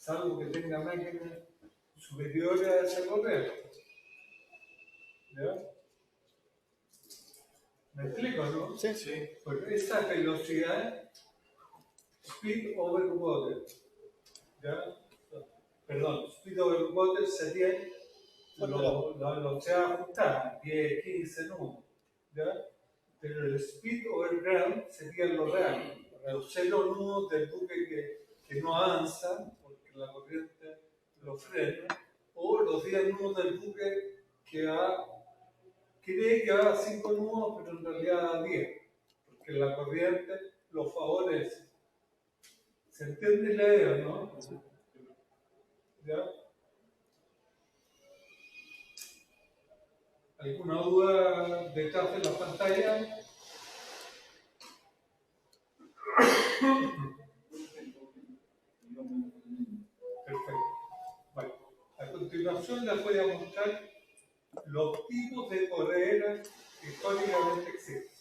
salvo que tenga máquinas superiores a esa corriente. ¿Ya? ¿Me explico, no? Sí. Sí. Porque esa velocidad, speed over water, ¿ya? Perdón, speed over water sería la velocidad ajustada, 10, 15 nudos, ¿ya? Pero el speed over ground sería lo real, los 0 nudos del buque que no avanza porque la corriente lo frena, o los 10 nudos del buque que cree que va a 5 nudos, pero en realidad da 10, porque la corriente lo favorece. ¿Se entiende la idea, no? Sí. ¿Ya? ¿Alguna duda detrás de la pantalla? Perfecto. Bueno, a continuación les voy a mostrar los tipos de correas que históricamente existen.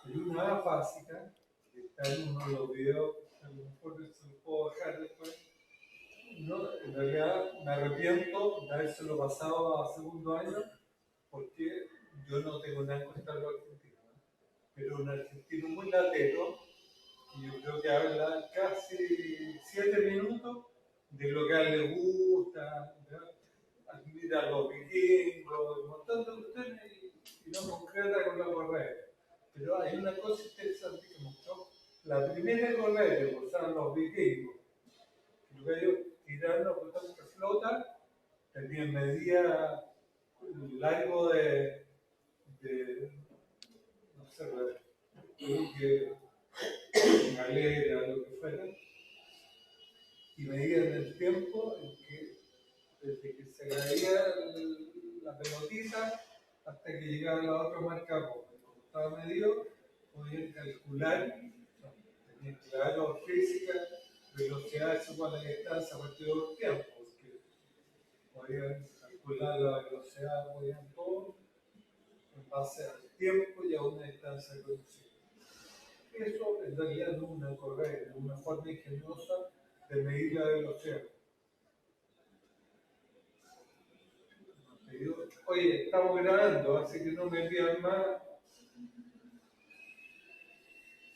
Hay una básica, que está en uno de los videos, a lo mejor se lo puedo dejar después. No, en realidad me arrepiento de habérselo pasado a segundo año, porque yo no tengo nada en contra de los argentinos, ¿no? Pero un argentino muy latero, y yo creo que habla casi 7 minutos de lo que a él le gusta, ¿verdad? Admira a los vikingos, un montón de cuestiones y no concreta con la correa. Pero hay una cosa interesante que mostró. La primera correa que usaban los vikingos, lo que ellos tiraron a bastante flota, tenía medida largo de no sé, buque, galera, lo que fuera, y medían el tiempo en que, desde que se caía la pelotita hasta que llegaba la otra marca, como estaba medido, podían calcular, tenían claro física, velocidad según la distancia a partir de los tiempos, porque podían calcular la velocidad, podían todo en base al tiempo y a una distancia conocida. Eso en realidad no es una correa, es una forma ingeniosa de medir la velocidad. Oye, estamos grabando, así que no me envían más.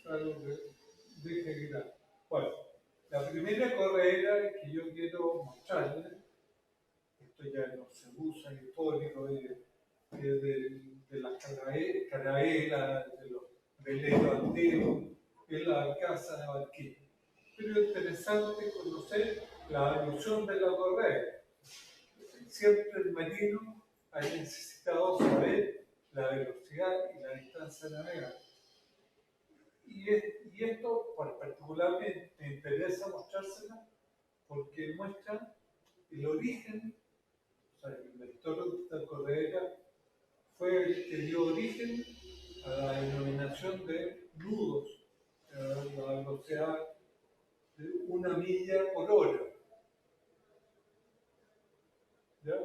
Algo que deje grabar. Bueno, la primera correa que yo quiero mostrarles, esto ya no se usa histórico, de las carabelas, de los veleros antiguos, es la barcaza de barquilla. Pero es interesante conocer la evolución de la correa. Siempre el marino ha necesitado saber la velocidad y la distancia navegada. Y esto particularmente me interesa mostrársela porque muestra el origen, o sea, el inventor de esta correa fue el que dio origen a la denominación de nudos, la velocidad de 1 milla por hora. ¿Ya?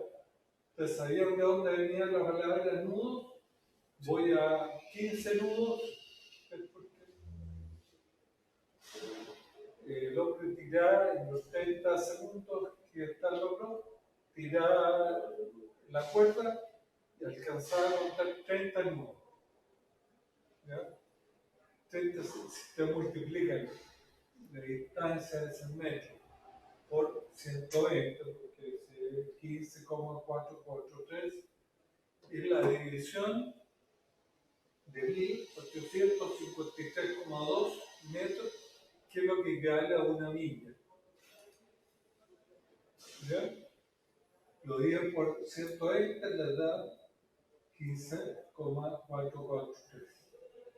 ¿Ustedes sabían de dónde venía la palabra nudos? Voy a 15 nudos. El hombre tiraba en los 30 segundos que está el otro, tiraba la cuerda y alcanzaba a contar 30 nudos. ¿Ya? 30 si te multiplican la distancia de ese metro por 120, porque es 15,443, es la división de 1853,2 metros, que es lo que equivale a 1 milla. ¿Ya? Lo dividen por 120, le da 15,443.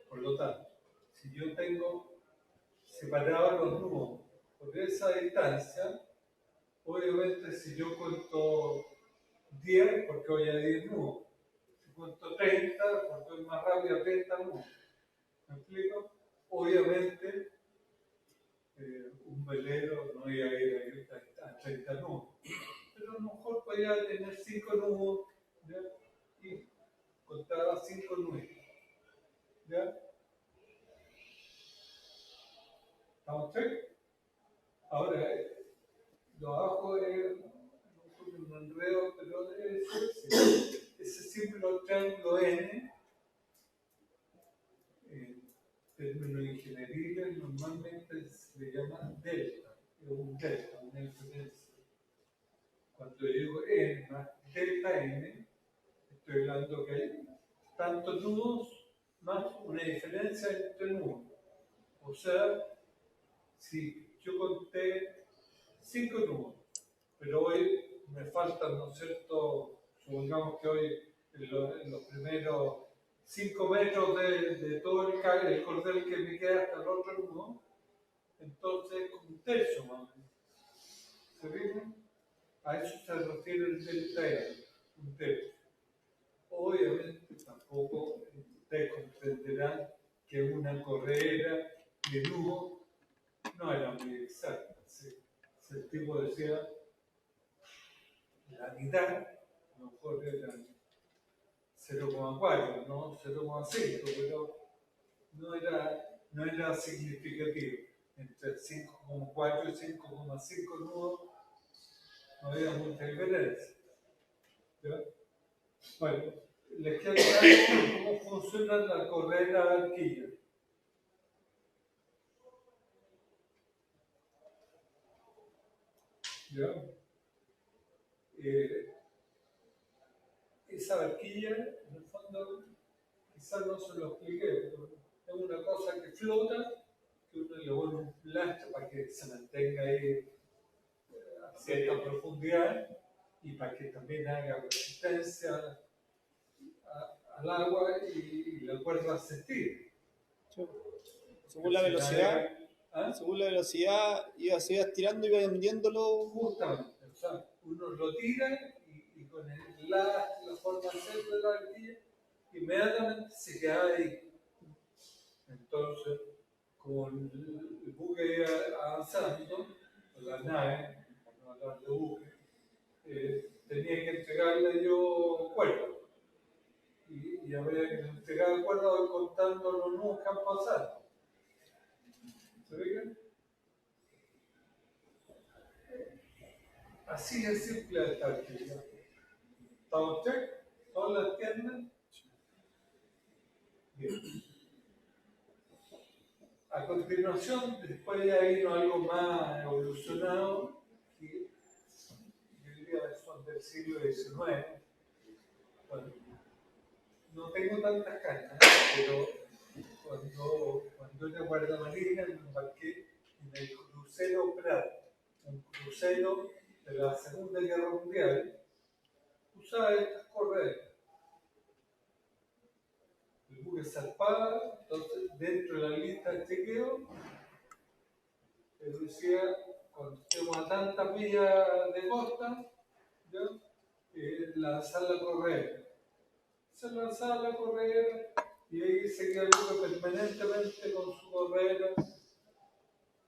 Por lo tanto, si yo tengo separado los nudos por esa distancia, obviamente si yo cuento 10, porque voy a 10 nudos. Si cuento 30, porque voy más rápido a 30 nudos. ¿Me explico? Obviamente, un velero no iba a ir a 30 nudos. Pero a lo mejor podía tener 5 nudos, ¿ya? Y contaba 5 nudos. ¿Ya? ¿Estamos bien? Ahora, lo abajo es un enredo, pero ese símbolo triángulo N, en términos ingenieriles, normalmente se le llama delta, es un delta, una diferencia. Cuando yo digo N más delta N, estoy hablando que hay tantos nudos más una diferencia entre nudos. O sea, si yo conté 5 nudos, pero hoy me faltan, ¿no es cierto? Supongamos que hoy en los primeros 5 metros de todo el cordel que me queda hasta el otro nudo, entonces como un tercio más o menos. ¿Se fijan? A eso se refiere el delta N, un tercio. Obviamente tampoco ustedes comprenderán que una correa de nudo no era muy exacta. Si el tipo decía la mitad, a lo mejor era 0,4, ¿no? 0,5, pero no era significativo. Entre 5,4 y 5,5 nudos no había mucha diferencia. ¿Ya? Bueno, les quiero explicar cómo funciona la correa de barquilla. ¿Ya? Esa barquilla, en el fondo, quizás no se lo expliqué, pero es una cosa que flota, que uno le pone un lastre para que se mantenga ahí a cierta profundidad y para que también haga resistencia al agua y la cuerda se estire. Según la velocidad, según la velocidad, se iba estirando y iba hundiéndolo. Justamente, o sea, uno lo tira y con la forma de hacer de la barquilla, inmediatamente se queda ahí. Entonces, con el buque avanzando, con la nave, para no hablar de buque, tenía que entregarle yo cuerda. Y había que entregar cuerda contando los nudos que han pasado. ¿Se fijan? Así es simple esta actividad. ¿Está usted? ¿Todos la entienden? Bien. A continuación, después ya vino algo más evolucionado, que yo diría que son del siglo XIX. Bueno, no tengo tantas cañas, pero cuando era guardamarina me embarqué en el crucero Prat, un crucero de la Segunda Guerra Mundial, usaba estas correas. El buque zarpaba, entonces dentro de la lista de chequeo, decía, cuando estemos a tantas millas de costa, ¿ya? Lanzar la correa. Se lanzaba la correa y ahí seguía el buque permanentemente con su correa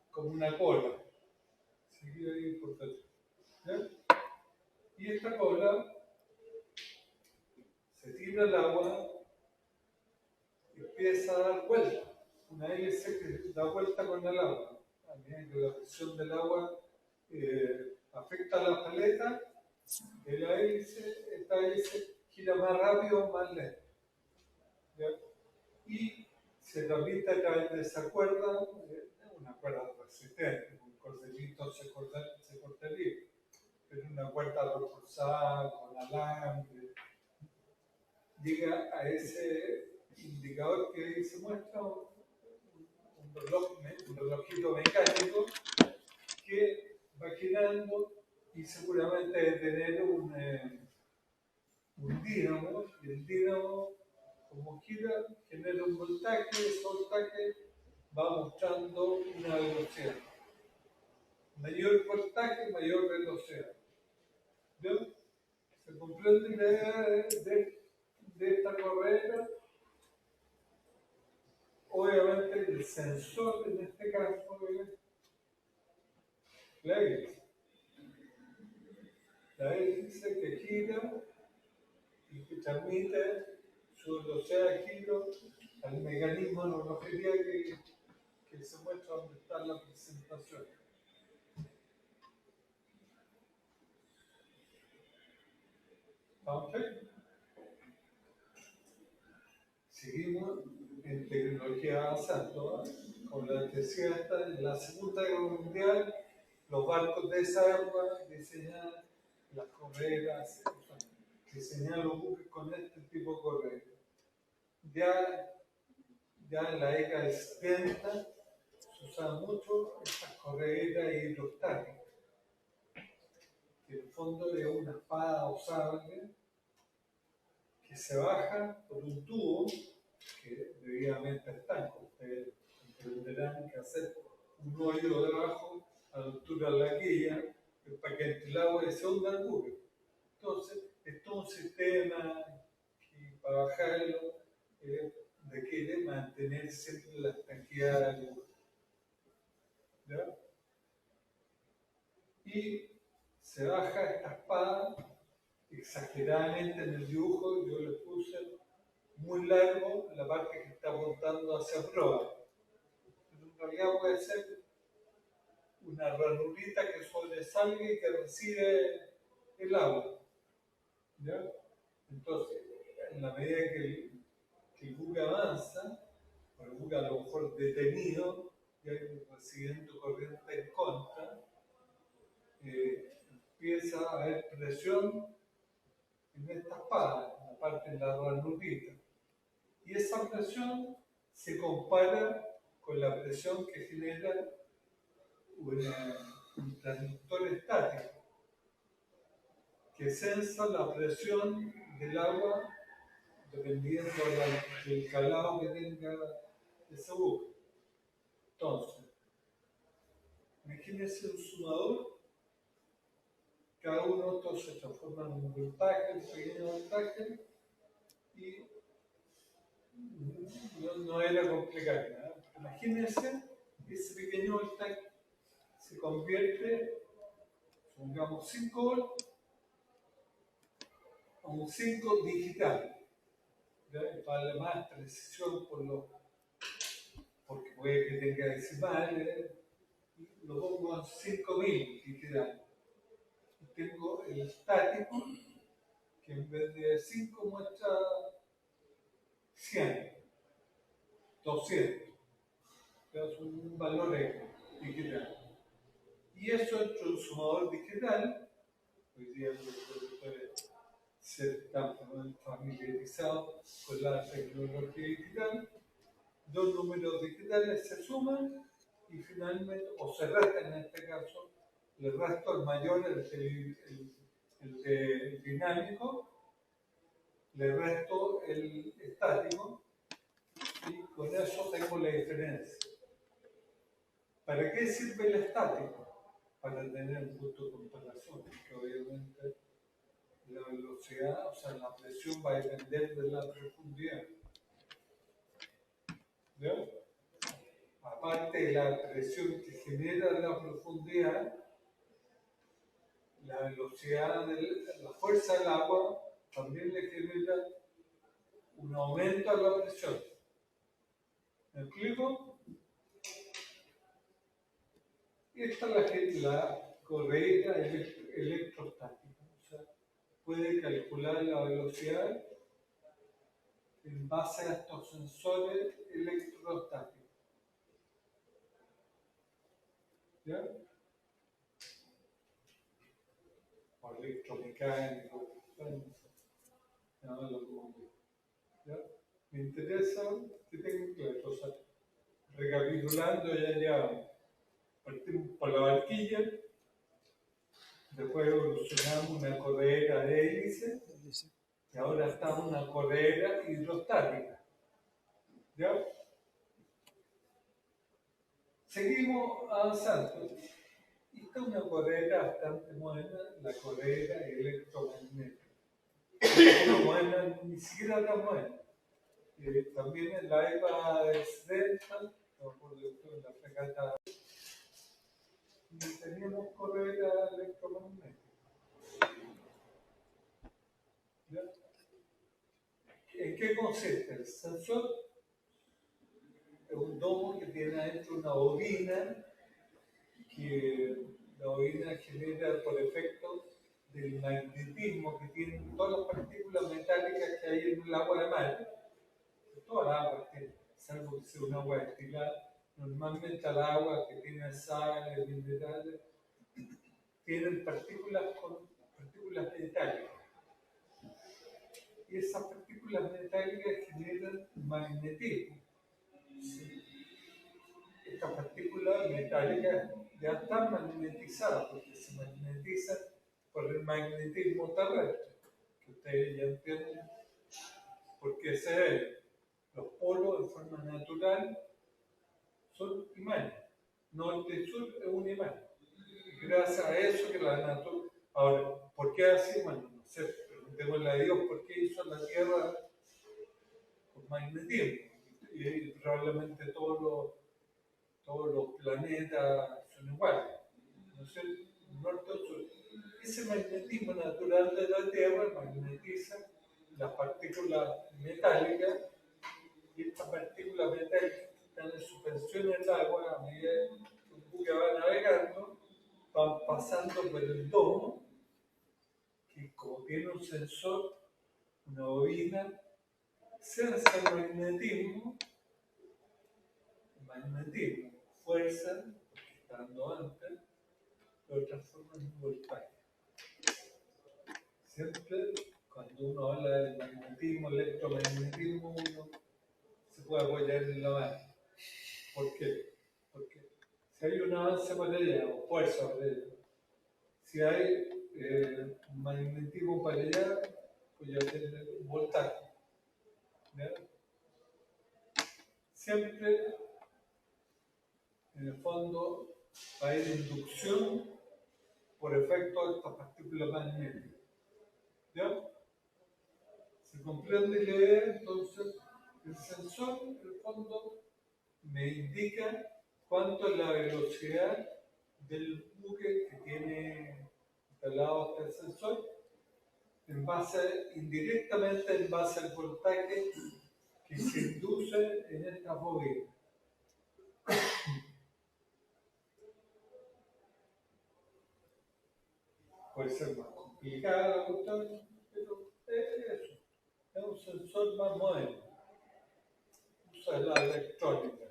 como una cola. Seguía ahí importante. ¿Ya? Y esta cola se tira al agua y empieza a dar vuelta. Una hélice que da vuelta con el agua. A medida que la presión del agua afecta a la paleta, esta hélice gira más rápido o más lento. ¿Ya? Y se transmite a través de esa cuerda, una cuerda resistente, un cordelito se cortaría, pero una cuerda reforzada con alambre. Llega a ese indicador que ahí se muestra un relojito mecánico que va girando y seguramente debe tener un dínamo, y el dínamo, como gira, genera un voltaje, ese voltaje va mostrando una velocidad. Mayor voltaje, mayor velocidad. ¿Vio? ¿Se comprende la idea de esta correa? Obviamente el sensor en este caso es la hélice. La hélice que gira y que transmite su velocidad de giro al mecanismo de relojería que se muestra donde está la presentación. ¿Estamos ahí? Seguimos en tecnología avanzando. Como les decía, en la Segunda Guerra Mundial, los barcos de esa época diseñaban las correas, diseñaban los buques con este tipo de correas. Ya en la década del 70 se usaban mucho estas correas hidrostáticas, que en el fondo es una espada usable que se baja por un tubo que debidamente estanco. Ustedes entenderán que hacer un hoyo debajo a la altura de la quilla para que entre el agua se hunda el buque. Entonces, es todo un sistema que para bajarlo requiere mantener siempre la estanqueidad del buque. ¿Ya? Y se baja esta espada exageradamente en el dibujo. Yo le puse muy largo la parte que está apuntando hacia proa. Pero en realidad puede ser una ranurita que sobresalga y que recibe el agua. ¿Ya? Entonces, en la medida que el buque avanza, o el buque a lo mejor detenido, ya recibiendo corriente en contra, empieza a haber presión en esta espada, en la parte de la ranurita. Y esa presión se compara con la presión que genera un transductor estático, que sensa la presión del agua dependiendo del calado que tenga ese buque. Entonces, imagínense un sumador, cada uno de estos se transforma en un voltaje, un pequeño voltaje, y no era complicado, ¿no? Imagínense que ese pequeño voltaje se convierte, supongamos 5 volts, a un 5 digital, ¿ya? Para darle más precisión porque puede que tenga decimales, lo pongo a 5000 digital. Y tengo el estático, que en vez de 5 muestra 100, 200, es un valor digital. Y eso entre un sumador digital, hoy día los productores están familiarizados con la tecnología digital, dos números digitales se suman y finalmente, o se restan en este caso, el resto el mayor, el dinámico, le resto el estático y con eso tengo la diferencia. ¿Para qué sirve el estático? Para tener un punto de comparación, porque obviamente la velocidad, o sea, la presión va a depender de la profundidad. ¿Ya? Aparte de la presión que genera la profundidad, la velocidad, la fuerza del agua también le genera un aumento a la presión. ¿Me explico? Esta es la correa electrostática. O sea, puede calcular la velocidad en base a estos sensores electrostáticos. ¿Ya? O electromecánico, ¿ya? Me interesa que tengan claro. O sea, recapitulando, ya partimos por la barquilla, después evolucionamos una correa de hélice, y ahora está una correa hidrostática. ¿Ya? Seguimos avanzando. Esta es una correa bastante moderna, la correa electromagnética. No moderna, ni siquiera tan moderna. También en la época del 70, en la fragata, teníamos correa electromagnética. ¿Ya? ¿En qué consiste? El sensor es un domo que tiene adentro una bobina, que la bobina genera por efecto del magnetismo que tienen todas las partículas metálicas que hay en el agua de mar. Toda el agua tiene, salvo que sea un agua destilada. Normalmente el agua que tiene sales, minerales, tienen partículas metálicas. Y esas partículas metálicas generan magnetismo. Sí. Estas partículas metálicas ya están magnetizadas porque se magnetizan por el magnetismo terrestre, que ustedes ya entienden, porque los polos de forma natural son imanes. Norte y sur es un imán. Gracias a eso que la naturaleza. Ahora, ¿por qué así? Bueno, no sé, preguntémosle a Dios por qué hizo la Tierra con magnetismo. Y probablemente todos los planetas son iguales. ¿No es cierto? Norte o sur. Ese magnetismo natural de la Tierra magnetiza las partículas metálicas, y estas partículas metálicas que están en suspensión en el agua, a medida que un buque va navegando, van pasando por el domo, que como tiene un sensor, una bobina, sensa el magnetismo, fuerza, porque está dando antes, lo transforma en un voltaje. Siempre, cuando uno habla del magnetismo, electromagnetismo, uno se puede apoyar en la mano. ¿Por qué? Porque si hay un avance para allá, o fuerza para allá, si hay un magnetismo para allá, pues ya tiene un voltaje. ¿Ya? Siempre, en el fondo, hay inducción por efecto de estas partículas magnéticas. ¿Ya? Se comprende la idea, entonces el sensor, en el fondo, me indica cuánto es la velocidad del buque que tiene instalado este sensor, indirectamente en base al voltaje que se induce en esta bobina. Puede ser más complicada la cuestión, pero es eso. Es un sensor más moderno. Usa la electrónica.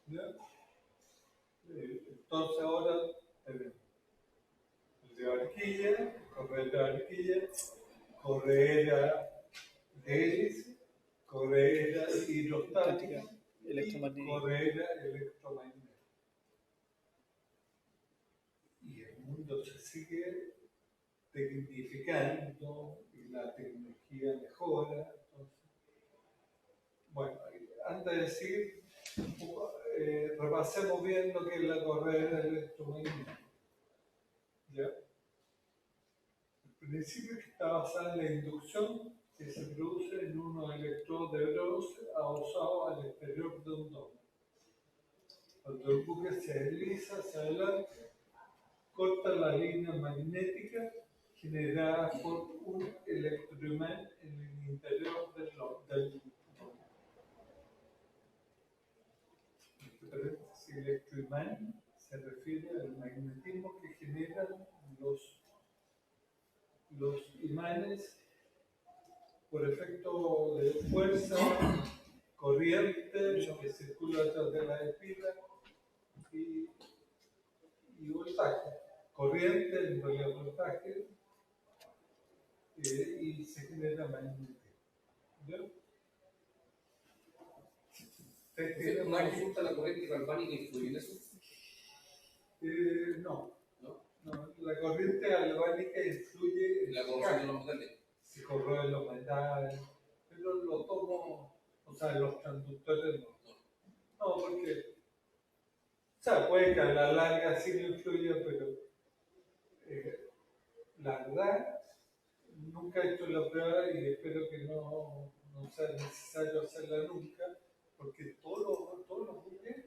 ¿Ya? Entonces ahora tenemos el de barquilla, correr de barquilla, corredera de hélice, corredera hidrostática y corredera electromagnética. Y el mundo se sigue tecnificando y la tecnología mejora. Entonces, bueno, antes de decir, repasemos bien lo que es la corredera electromagnética. ¿Ya? El principio que está basado en la inducción que se produce en unos electrodos de bronce adosados al exterior de un domo. Cuando el buque se desliza hacia adelante, corta la línea magnética generada por un electroimán en el interior del domo. El electroimán se refiere al magnetismo que generan los imanes por efecto de fuerza, corriente que circula a través de la espira y voltaje. Corriente, en realidad voltaje, y se genera magnetismo. ¿Una consulta la corriente galvánica influye en eso? No. La corriente galvánica influye en la corrosión de los metales. Se corroen los metales, pero lo tomo, o sea, los transductores no. No, porque, o sea, puede que a la larga sí le influya, pero la verdad, nunca he hecho la prueba y espero que no sea necesario hacerla nunca, porque todos los buques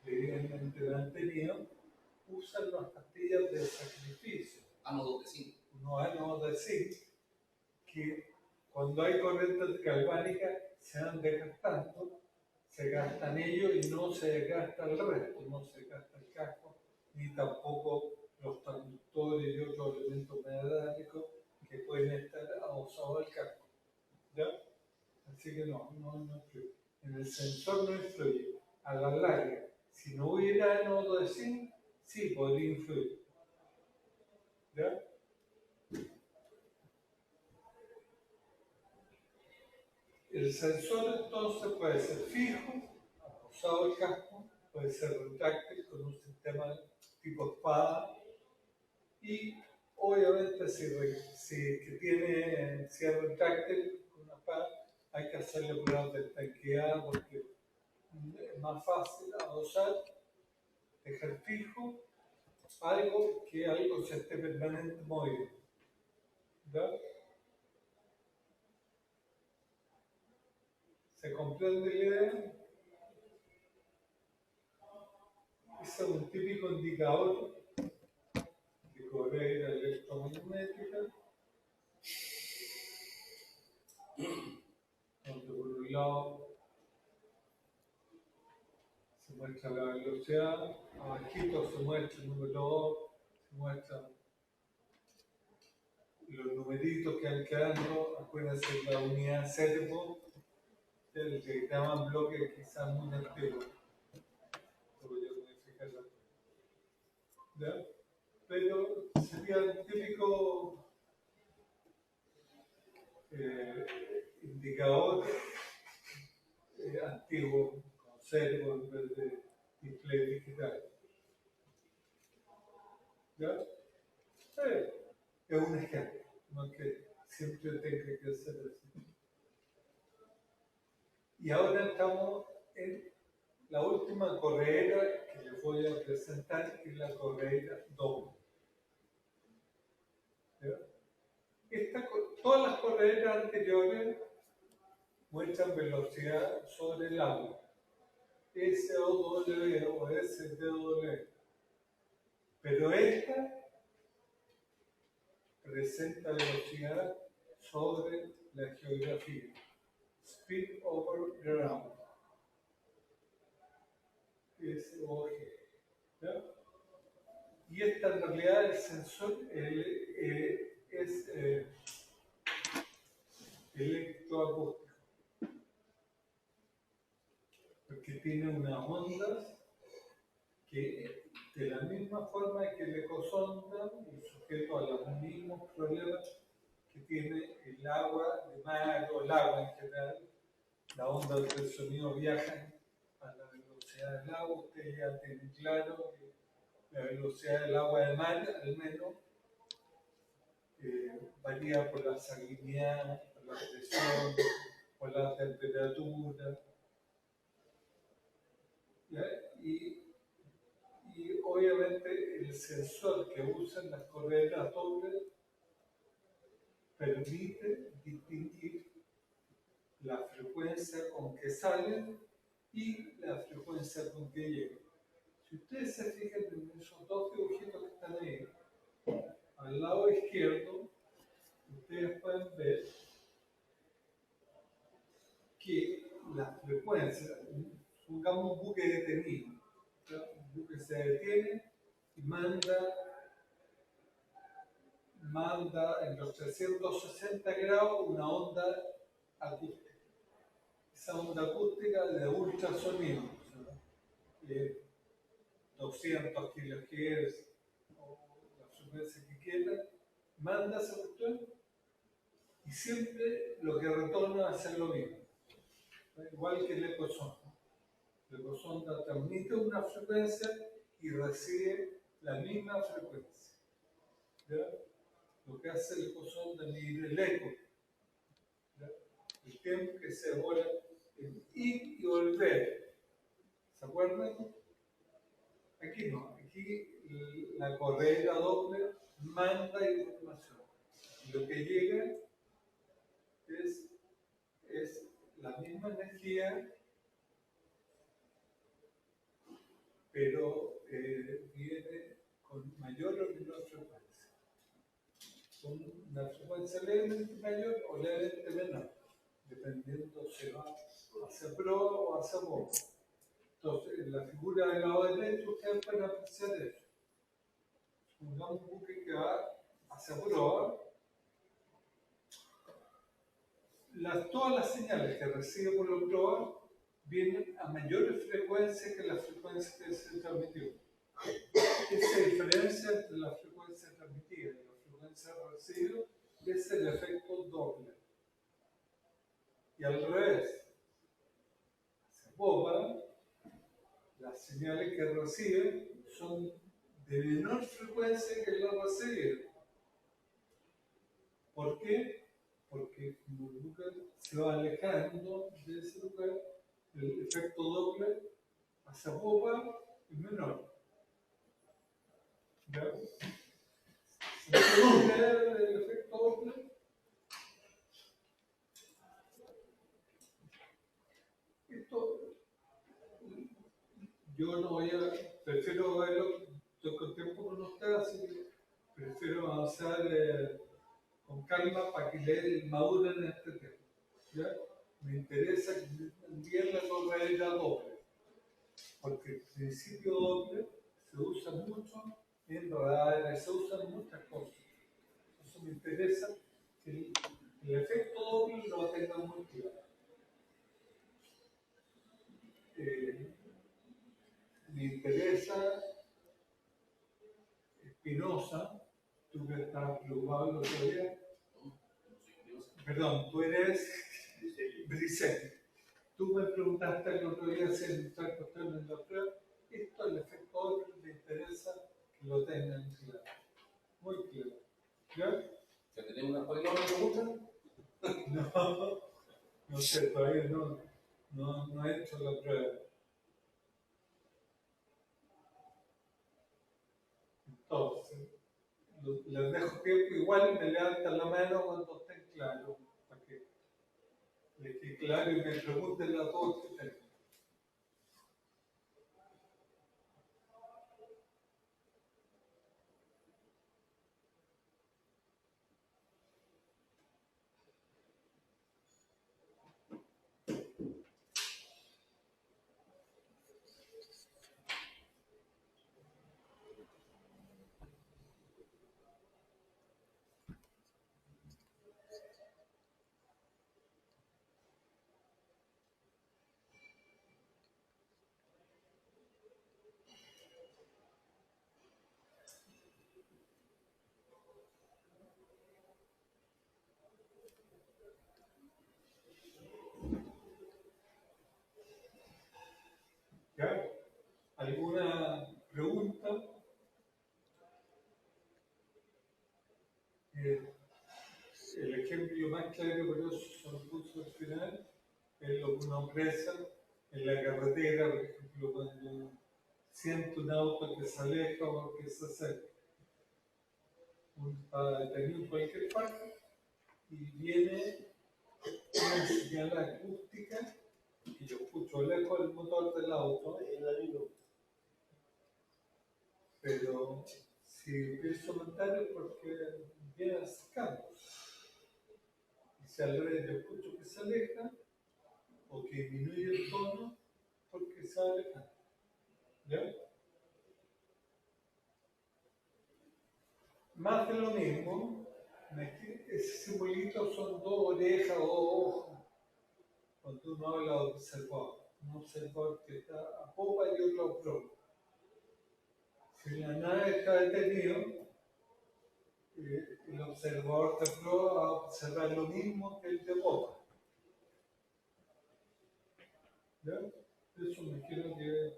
evidentemente lo han tenido, usan las pastillas de sacrificio. Ánodos de zinc. Unos ánodos de zinc que cuando hay corrientes galvánicas se van desgastando, se gastan ellos y no se gasta el resto, no se gasta el casco, ni tampoco los transductores. conductores y otros elementos metálicos que pueden estar adosados al casco. ¿Ya? Así que no influye. En el sensor no influye. A la larga, si no hubiera ánodo de zinc, sí podría influir. ¿Ya? El sensor entonces puede ser fijo, adosado al casco, puede ser retráctil con un sistema tipo espada y obviamente si que tiene cierre retráctil con una espada hay que hacerle pruebas de estanqueidad porque es más fácil adosar, dejar fijo algo que algo se esté permanentemente moviendo. ¿Ya? ¿Se comprende la idea? Ese es un típico indicador de correa electromagnética, donde por un lado se muestra la velocidad, abajito se muestra el número 2, se muestra los numeritos que van quedando, acuérdense la unidad servo, el que llaman bloque quizás muy antiguo. Voy a modificarla. ¿Ya? Pero sería el típico indicador antiguo, con servo en vez de display digital. ¿Ya? Es un ejemplo, no es que siempre tenga que ser así. Y ahora estamos en la última correa que les voy a presentar, que es la correa doble. ¿Ya? Todas las correas anteriores muestran velocidad sobre el agua, SOW o STW, pero esta presenta velocidad sobre la geografía, speed over ground, SOG. ¿Ya? Y esta en realidad el sensor es electroacústico, porque tiene unas ondas que de la misma forma que el ecosonda y sujeto a los mismos problemas que tiene el agua de mar o el agua en general, la onda del sonido viaja a la velocidad del agua. Ustedes ya tienen claro que la velocidad del agua de mar al menos varía por la salinidad, por la presión, por la temperatura. ¿Ya? Y obviamente el sensor que usan las correas dobles permite distinguir la frecuencia con que salen y la frecuencia con que llegan. Si ustedes se fijan en esos dos dibujitos que están ahí, al lado izquierdo, ustedes pueden ver que la frecuencia, pongamos un buque detenido, un buque se detiene y manda en los 360 grados una onda acústica. Esa onda acústica de ultrasonido, de 200 kHz o la frecuencia que quiera, manda esa cuestión y siempre lo que retorna va a ser lo mismo. Igual que el ecosonda. El ecosonda transmite una frecuencia y recibe la misma frecuencia. ¿Ya? Lo que hace el ecosonda es medir el eco. ¿Ya? El tiempo que se demora en ir y volver. ¿Se acuerdan? Aquí no. Aquí la correa doble manda información. Y lo que llega es la misma energía, pero viene con mayor o menor frecuencia. Con una frecuencia levemente mayor o levemente menor, dependiendo si va hacia pro o hacia poco. Entonces, en la figura del lado derecho ustedes pueden apreciar eso. Pongamos un buque que va hacia proa, todas las señales que recibe por la proa vienen a mayores frecuencias que la frecuencia que se transmitió. Esa diferencia entre la frecuencia transmitida y la frecuencia recibida es el efecto Doppler. Y al revés, hacia popa, las señales que recibe son de menor frecuencia que la recibida. ¿Por qué? Porque como el buque se va alejando de ese lugar, el efecto Doppler hacia popa es menor. ¿Ya? ¿Se puede ver el efecto Doppler? Esto, yo no voy a, prefiero verlo, estoy con tiempo con ustedes, así que prefiero avanzar con calma para que le maduren este tema. ¿Ya? Me interesa que entiendan la correa Doppler, porque el principio Doppler se usa mucho en radares, se usa en muchas cosas. Eso me interesa que el efecto Doppler lo tengan muy claro. Me interesa Espinosa, tú que estás preocupado el otro día, perdón, tú eres Brisset. Tú me preguntaste el otro día si el cuestión en la prueba. Esto, el efecto Doppler, me interesa que lo tengan claro. Muy claro. ¿Ya? ¿Ya tenemos una palabra pregunta? No sé, todavía no he hecho la prueba. Entonces, les dejo tiempo, igual me levantan la mano cuando estén claros, para que les quede claro y me pregunten las dos que tengan. ¿Ya? ¿Alguna pregunta? El ejemplo más claro, por eso se lo puso al final, es lo que uno presa en la carretera, por ejemplo, cuando siente un auto que se aleja o que se acerca. Uno está detenido en cualquier parte y viene una señal acústica y yo escucho lejos el motor del auto, pero si empiezo a aumentar es porque viene acercando. Y si al revés yo escucho que se aleja o que disminuye el tono, porque se va alejando. ¿Ya? Más de lo mismo, ese simbolito son dos orejas o dos ojos. Cuando uno habla de observador, un observador que está a popa y otro a proa. Si la nave está detenido, el observador de proa va a observar lo mismo que el de popa. ¿Ya? Eso me quiero que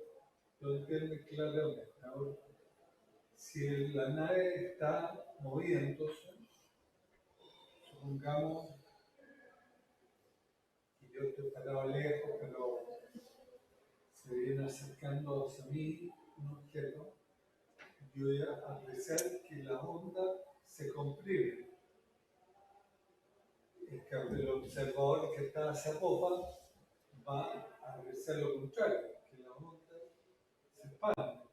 lo entiendan claramente. Ahora, si la nave está moviéndose, supongamos que yo estoy parado lejos, pero se viene acercando hacia mí un objeto, yo voy a apreciar que la onda se comprime. El observador que está hacia popa va a apreciar lo contrario, que la onda se expande.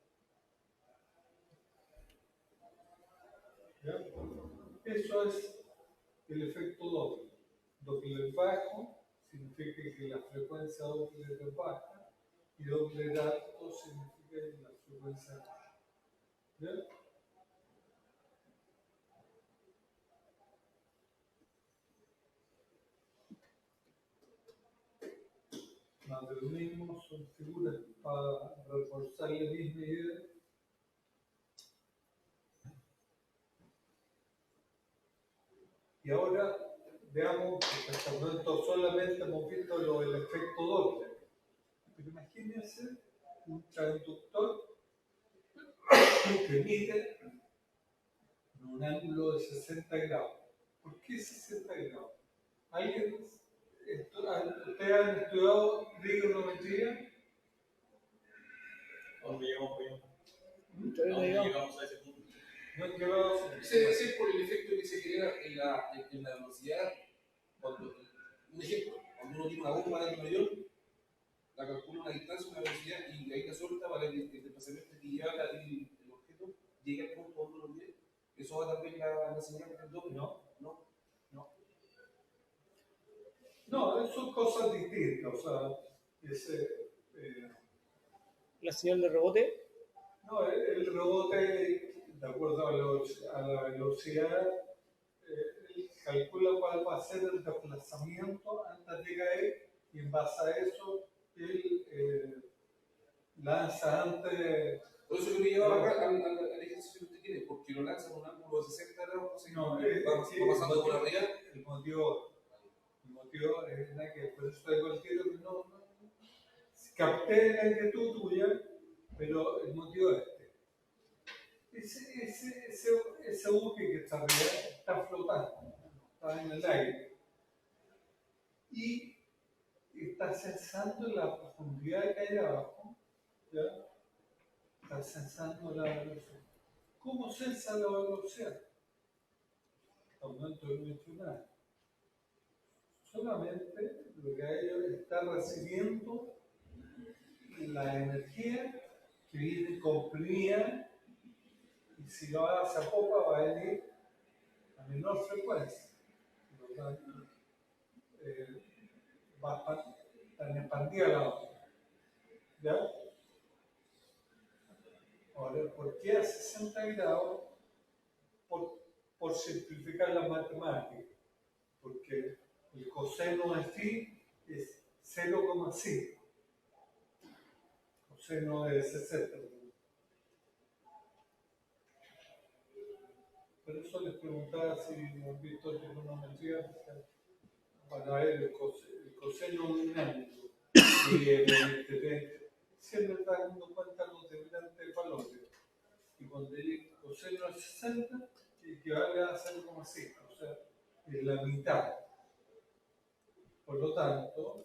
¿Ya? Eso es el efecto Doppler. Doppler bajo significa que la frecuencia Doppler es baja y Doppler alto significa que la frecuencia alta. ¿Ya? son figuras para reforzar la misma idea. Y ahora veamos que hasta el momento solamente hemos visto el efecto doble. Pero imagínense un transductor que mide en un ángulo de 60 grados. ¿Por qué 60 grados? ¿Ustedes han estudiado trigonometría? Aún no llegamos para allá. Todavía no Aún no llegamos. llegamos a ese punto. ¿No han llevado? Ese debe ser por el efecto que se crea en la velocidad. Un ejemplo, cuando uno tiene una bomba de avión, la calcula una distancia, una velocidad y ahí la suelta para que el desplazamiento que lleva el objeto llegue al punto donde uno lo quiere. Eso va también la señal del doble. No, son cosas distintas. O sea, La señal de rebote. no, el rebote, de acuerdo a la velocidad, él calcula cuál va a ser el desplazamiento antes de caer y en base a eso él lanza antes. Por eso yo le llevaba acá al ejercicio que usted quiere, porque lo lanza en un ángulo de 60 grados, No, va pasando por arriba. El motivo es la que por eso digo al tiro que no capté la inquietud tuya, pero el motivo es ese buque que está arriba está flotando, está en el aire y está censando la profundidad que hay abajo, ¿ya? Está censando la velocidad. ¿Cómo censa la velocidad? Aumento de nada. Solamente lo que ellos está recibiendo la energía que viene comprimida y si lo hace a popa va a venir a menor frecuencia. Por lo tanto, va a estar expandida la onda. ¿Ya? Ahora, ¿por qué a 60 grados? Por simplificar la matemática. Porque el coseno de phi es 0,5. Coseno de 60. Por eso les preguntaba si han visto trigonometría para ver el coseno de un ángulo. Y siempre está dando cuenta los diferentes valores. Y cuando el coseno de 60 equivale a 0,5, o sea, es la mitad. Por lo tanto,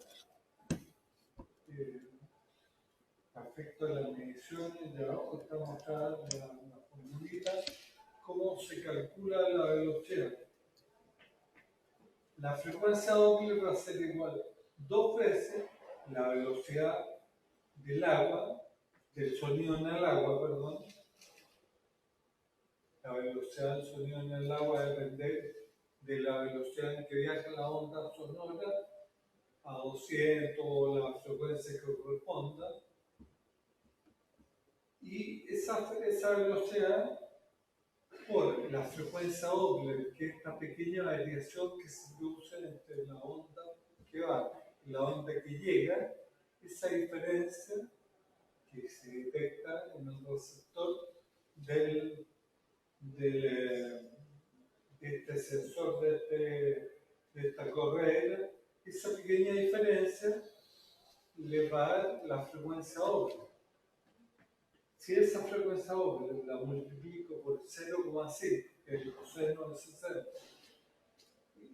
respecto a las mediciones, ya estamos acá en la formulita, cómo se calcula la velocidad. La frecuencia doble va a ser igual 2 veces la velocidad del agua, del sonido en el agua, perdón. La velocidad del sonido en el agua depende de la velocidad en que viaja la onda sonora a 200, la frecuencia que corresponda. Y esa velocidad por la frecuencia doble, que es esta pequeña variación que se produce entre la onda que va y la onda que llega, esa diferencia que se detecta en el receptor de este sensor de esta correa, esa pequeña diferencia le va a dar la frecuencia doble. Si esa frecuencia doble la multiplico por 0,5, que es el coseno de 60,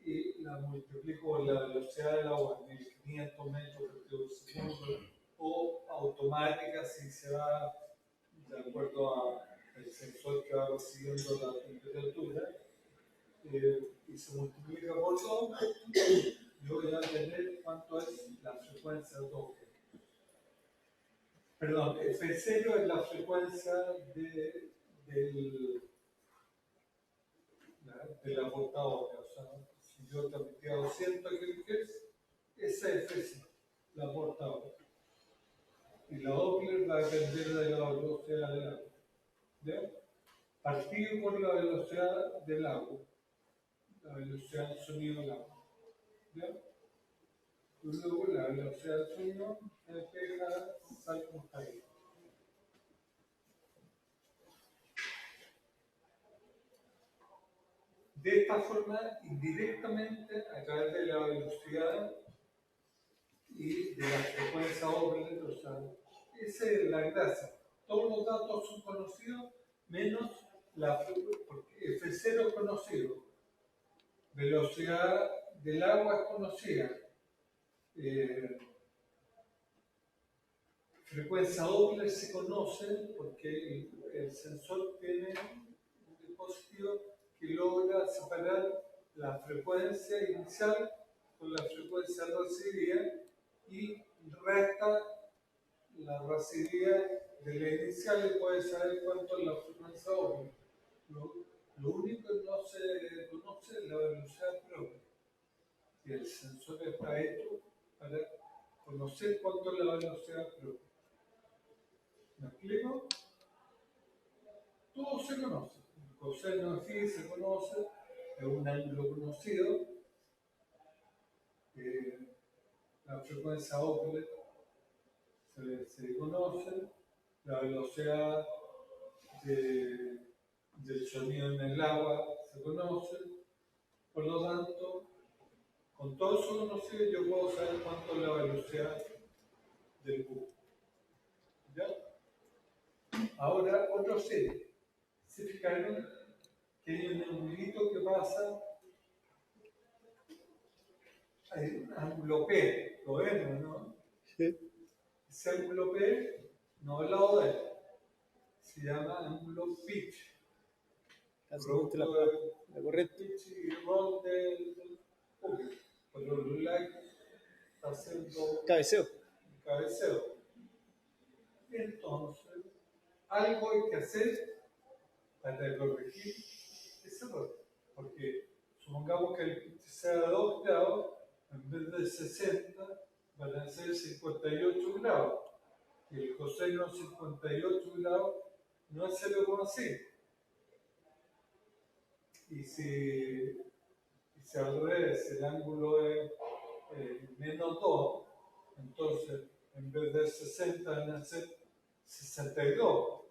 y la multiplico por la velocidad del agua en 1500 metros por segundo, o automática si se va de acuerdo al sensor que va recibiendo la temperatura, y se multiplica por 2, yo voy a tener cuánto es la frecuencia doble. Perdón, F0 es la frecuencia de la portadora. O sea, si yo transmitía 200 kHz, esa es F0, la portadora. Y la Doppler va a depender de la velocidad del agua. ¿Ya? Partido por la velocidad del agua, la velocidad del sonido del agua. ¿Ya? Luego la velocidad del sonido me pega, sal como está ahí. De esta forma, indirectamente, a través de la velocidad y de la frecuencia Doppler, o sea, esa es la gracia. Todos los datos son conocidos, menos porque F0 es conocido, velocidad del agua es conocida, frecuencia Doppler se conoce porque el sensor tiene un dispositivo que logra separar la frecuencia inicial con la frecuencia recibida y resta la recibida de la inicial y puede saber cuánto es la frecuencia Doppler. Lo único que no se conoce es la velocidad propia. Y el sensor está hecho para conocer cuánto es la velocidad propia. ¿Me explico? Todo se conoce. El coseno de phi se conoce, es un ángulo conocido. La frecuencia Doppler se conoce, la velocidad del sonido en el agua se conoce. Por lo tanto, con todo eso conocido yo puedo saber cuánto es la velocidad del bus. ¿Ya? Ahora, otra serie. ¿Se fijaron que hay un angulito que pasa? Hay un ángulo P, lo ven, ¿no? Sí. Ese ángulo P no es la OD, se llama ángulo pitch. Básicamente la corriente. Pitch y roll del buque. Pero el lag está haciendo Cabeceo. cabeceo. Entonces, algo hay que hacer para corregir ese error. Porque supongamos que el pitch sea de 2 grados, en vez de 60, van a ser 58 grados. Y el coseno 58 grados no es 0,5. Y si al revés el ángulo es menos 2, entonces en vez de 60 van a ser 62.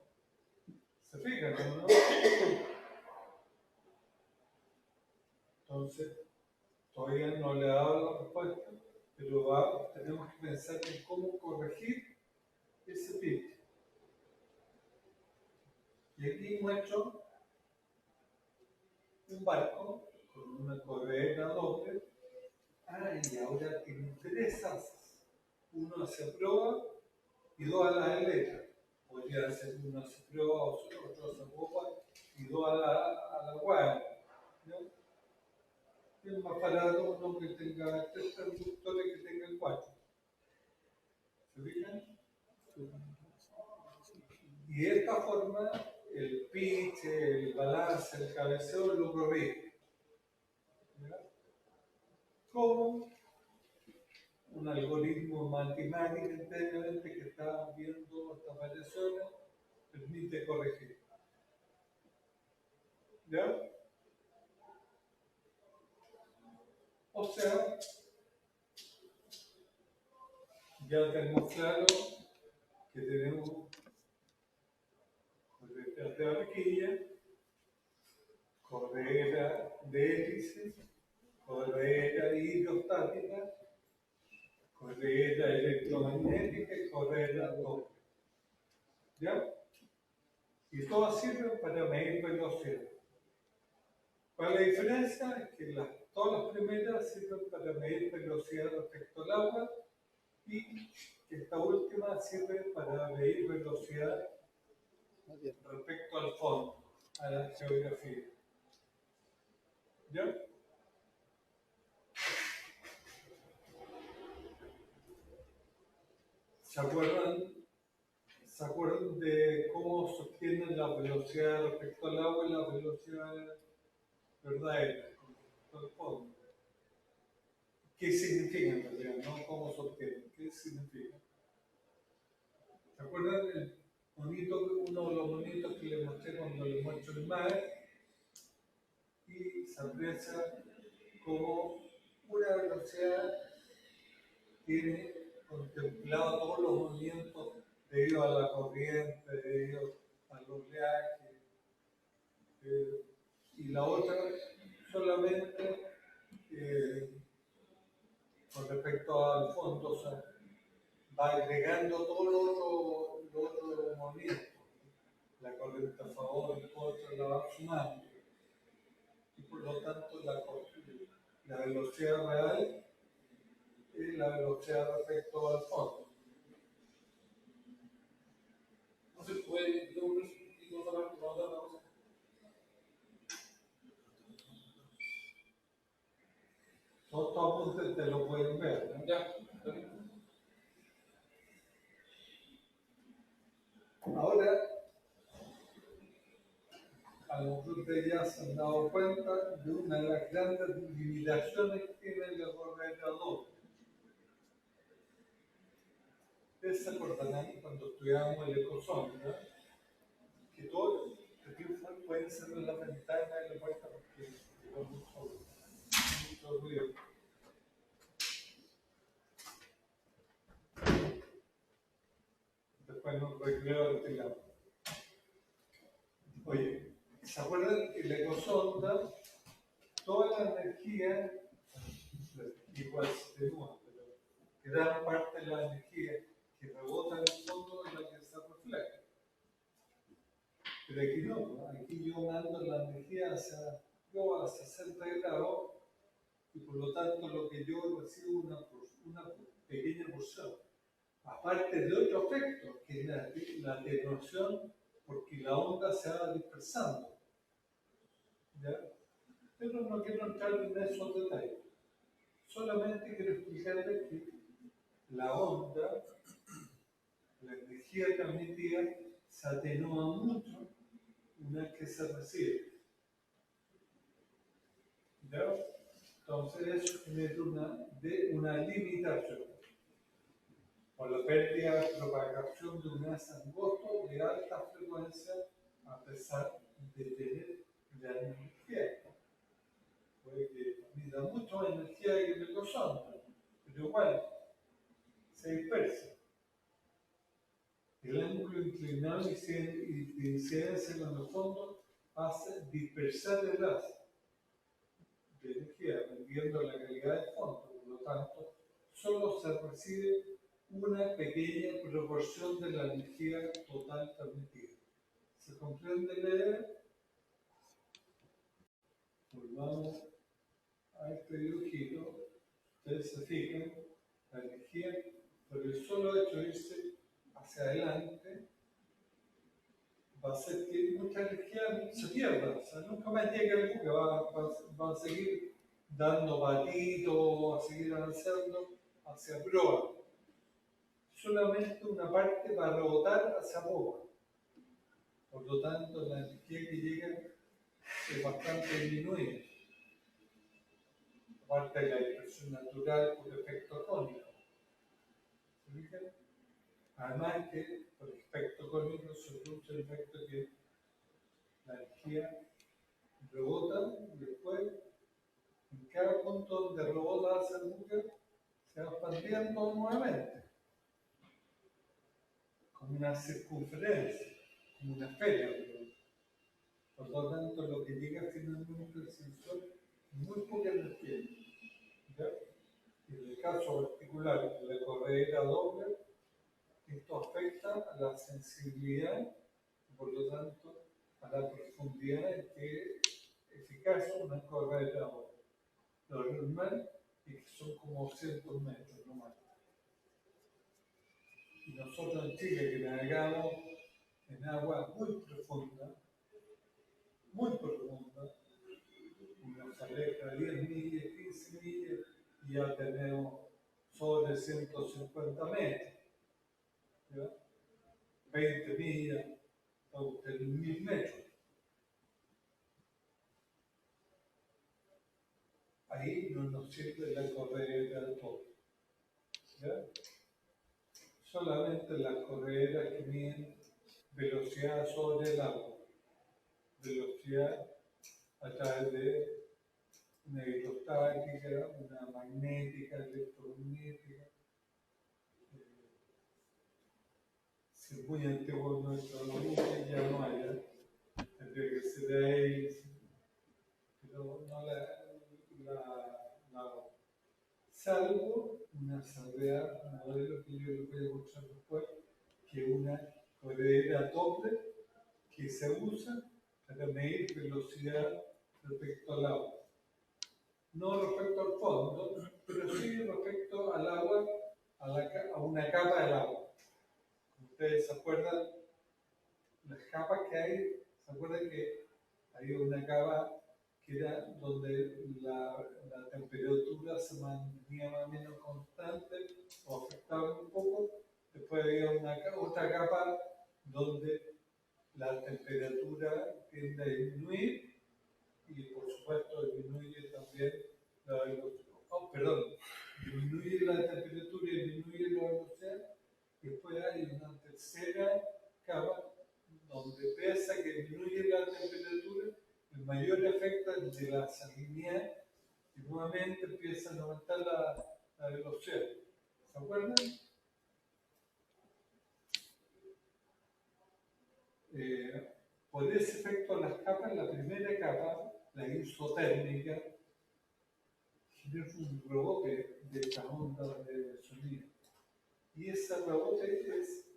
¿Se fijan, no? Entonces, todavía no le he dado la respuesta, pero tenemos que pensar en cómo corregir ese pitch. Y aquí muestro un barco con una correa Doppler. Y ahora tiene 3 haces. Uno hacia proa y 2 a la derecha. Podría ser uno hacia proa, otro hacia popa y 2 a la guaya. ¿No? Es más barato uno que tenga 3 conductores que tengan 4. ¿Se fijan? Y de esta forma el pitch, el balance, el cabeceo lo corrige. Como un algoritmo matemático internamente que está viendo estas variaciones permite corregir. ¿Ya? O sea, ya tenemos claro que tenemos correas de barquilla, correa de hélices, correa hidrostática, correa electromagnética y correa Doppler. ¿Ya? Y todas sirven para medir velocidad. ¿Cuál es la diferencia? Es que todas las primeras sirven para medir velocidad respecto al agua y que esta última sirve para medir velocidad respecto al fondo, a la geografía. ¿Ya? ¿Se acuerdan de cómo se obtienen la velocidad respecto al agua y la velocidad verdadera respecto al fondo? ¿Qué significa en realidad? No cómo se obtiene. ¿Qué significa? ¿Se acuerdan uno de los monitos que les mostré cuando les muestro el mar? Y se aprecia como una velocidad tiene contemplaba todos los movimientos debido a la corriente, debido al oleaje, y la otra solamente con respecto al fondo, o sea, va agregando todo lo otro movimiento, la corriente a favor, en contra, la va sumando, y por lo tanto la velocidad real es la velocidad respecto al fondo. No se puede, y no solamente vamos a dar una cosa. Todos estos apuntes te lo pueden ver, ¿no? Ya, está bien. Ahora, a lo mejor ustedes ya se han dado cuenta de una de las grandes limitaciones que tiene la corriente doble. Ustedes se acordarán cuando estudiábamos el ecosonda, que todo pueden ser en la ventana y la puerta porque hay mucho ruido. Después nos recreo el teclado. Oye, ¿se acuerdan que el ecosonda, toda la energía, igual se atenúa, pero gran parte de la energía que rebota en el fondo es la que se refleja? Pero aquí no, ¿no? Aquí yo mando la energía hacia 60 grados y por lo tanto lo que yo recibo es una pequeña porción. Aparte de otro efecto, que es la atenuación, porque la onda se va dispersando. ¿Ya? Pero no quiero entrar en esos detalles. Solamente quiero explicarles que la onda, la energía transmitida, se atenúa mucho una vez que se recibe. ¿Ya? Entonces eso genera una limitación por la pérdida de propagación de un haz angosto de alta frecuencia a pesar de tener gran energía. Puede que transmita mucha más energía que el ecosonda, pero igual se dispersa. El ángulo inclinado y de incidencia con el fondo hace dispersar el haz de energía, dependiendo de la calidad del fondo. Por lo tanto, solo se recibe una pequeña proporción de la energía total transmitida. ¿Se comprende la idea? Volvamos a este dibujito. Ustedes se fijan, la energía, por el solo hecho de irse hacia adelante, va a hacer que mucha energía se pierda. O sea, nunca más llega el buque, va a seguir dando patitos, a seguir avanzando hacia proa. Solamente una parte va a rebotar hacia popa. Por lo tanto, la energía que llega es bastante disminuida. Aparte de la dispersión natural por efecto cónico. ¿Se fijan? Además que por efecto cónico se produce el efecto que la energía rebota y después en cada punto donde rebota hacia el buque se va expandiendo nuevamente. Como una circunferencia, como una esfera. Por lo tanto, lo que llega finalmente al sensor es muy poca energía. ¿Ya? Y en el caso particular de la corredera doble, esto afecta a la sensibilidad y por lo tanto a la profundidad en que es eficaz una corredera doble. Lo normal es que son como 200 metros, no más. Y nosotros en Chile que navegamos en agua muy profunda, nos aleja 10 millas, 15 millas, y ya tenemos sobre 150 metros, ¿ya? 20 millas, estamos en 1000 metros. Ahí no nos sirve la corredera de todo, ¿ya? Solamente las correderas que miden velocidad sobre el agua, velocidad a través de una hidrostática, una magnética, electromagnética, es muy antiguo nuestro nombre, ya no hay, tendría que ser ahí, pero no la salvo una salvedad, un modelo que yo les voy a mostrar después, que es una corredera doble que se usa para medir velocidad respecto al agua. No respecto al fondo, pero sí respecto al agua, a una capa del agua. Ustedes se acuerdan, las capas que hay, se acuerdan que hay una capa que era donde la temperatura se mantenía más o menos constante o afectaba un poco. Después había otra capa donde la temperatura tiende a disminuir y por supuesto disminuye también la velocidad. Oh, perdón, disminuye la temperatura y disminuye la velocidad. Después hay una tercera capa donde pese a que disminuye la temperatura, el mayor efecto es de la salinidad y nuevamente empieza a aumentar la velocidad. ¿Se acuerdan? Por ese efecto las capas, la primera capa, la isotérmica, genera un rebote de esta onda de sonido. Y ese rebote es,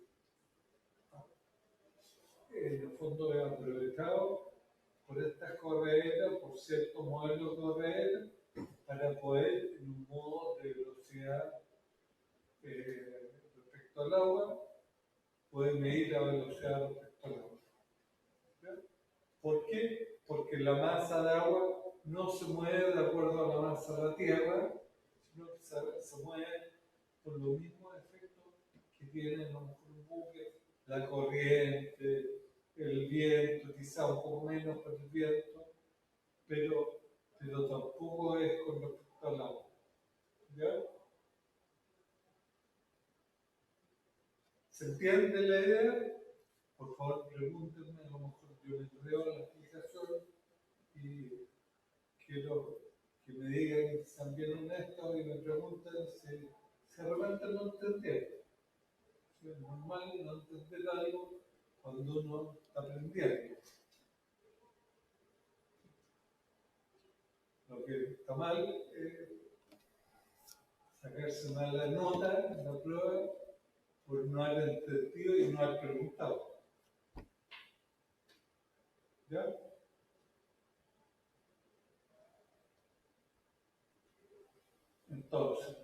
en el fondo, es aprovechado por estas correeras, por cierto modelo de correera, para poder, en un modo de velocidad respecto al agua, poder medir la velocidad respecto al agua. ¿Por qué? Porque la masa de agua no se mueve de acuerdo a la masa de la Tierra, sino que se mueve por los mismos efectos que tienen a lo mejor un buque, la corriente, el viento, quizá un poco menos por el viento, pero tampoco es con respecto al agua. ¿Ya? ¿Se entiende la idea? Por favor, pregúntenme, a lo mejor yo les veo la explicación y quiero que me digan si están bien honestos y me pregunten si realmente no entendieron. Es normal no entender algo cuando uno está aprendiendo. Lo que está mal es sacarse mala nota en la prueba por no haber entendido y no haber preguntado. ¿Ya? Entonces,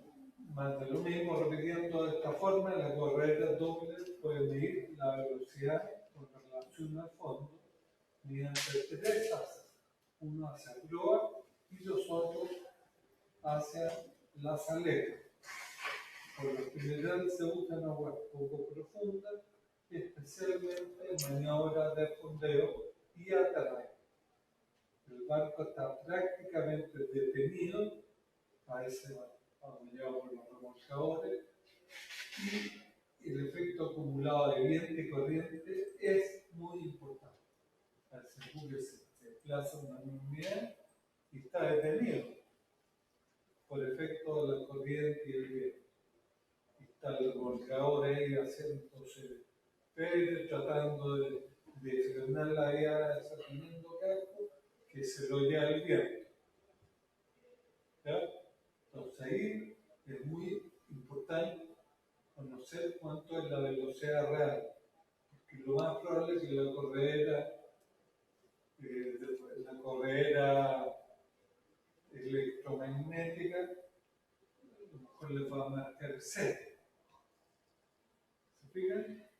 más de lo mismo, repitiendo de esta forma, la correa doble puede medir la velocidad con relación al fondo mediante tres fases. Uno hacia proa y los otros hacia la saleta. Por lo general se usan aguas poco profundas, especialmente en maniobras de fondeo y atarraya. El barco está prácticamente detenido, a ese llevado por los remolcadores, y el efecto acumulado de viento y corriente es muy importante. Al buque se desplaza una unidad y está detenido por efecto de la corriente y el viento. Y está el remolcador ahí haciéndose pero tratando de frenar la vía, sacando casco, que se lo lleva el viento. ¿Ya? Entonces ahí es muy importante conocer cuánto es la velocidad real, porque lo más probable es que la corredera electromagnética a lo mejor le va a marcar 0. ¿Se fijan?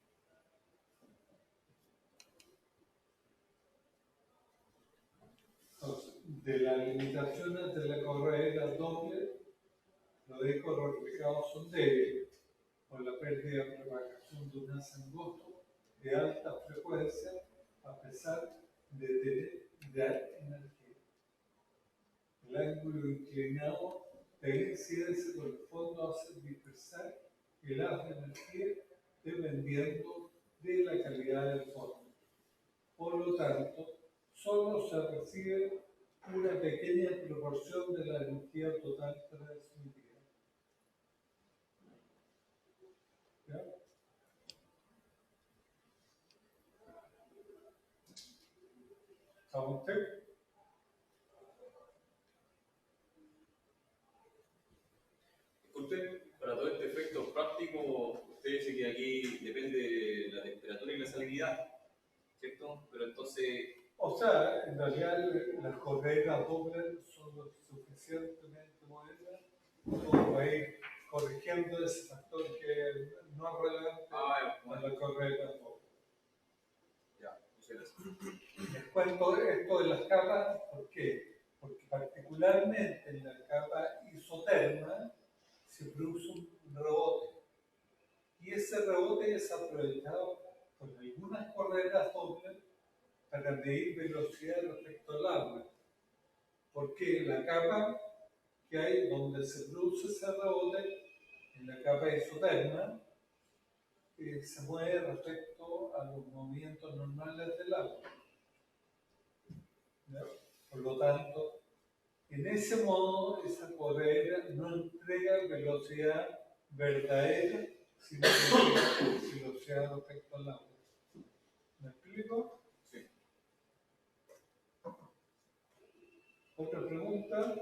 Entonces, de las limitaciones de la corredera doble, los ecos reflejados son débiles por la pérdida de propagación de un haz angosto de alta frecuencia a pesar de alta energía. El ángulo inclinado de incidencia con el fondo hace dispersar el haz de energía dependiendo de la calidad del fondo. Por lo tanto, solo se recibe una pequeña proporción de la energía total transmitida. ¿Ya? ¿Estamos usted? Disculpe, para todo este efecto práctico, usted dice que aquí depende de la temperatura y la salinidad, ¿cierto? Pero entonces, O sea, en realidad las correas dobles son lo suficientemente modernas como para ir corrigiendo ese factor que no es relevante a la correa doble. ya, muchas gracias. Les cuento esto de las capas, ¿por qué? Porque particularmente en la capa isoterma se produce un rebote. Y ese rebote es aprovechado por algunas correas dobles para medir velocidad respecto al agua. Porque la capa que hay donde se produce ese rebote, en la capa isoterma, se mueve respecto a los movimientos normales del agua. ¿Ya? Por lo tanto, en ese modo, esa correa no entrega velocidad verdadera, sino que entrega velocidad respecto al agua. ¿Me explico? Sí. ¿Otra pregunta?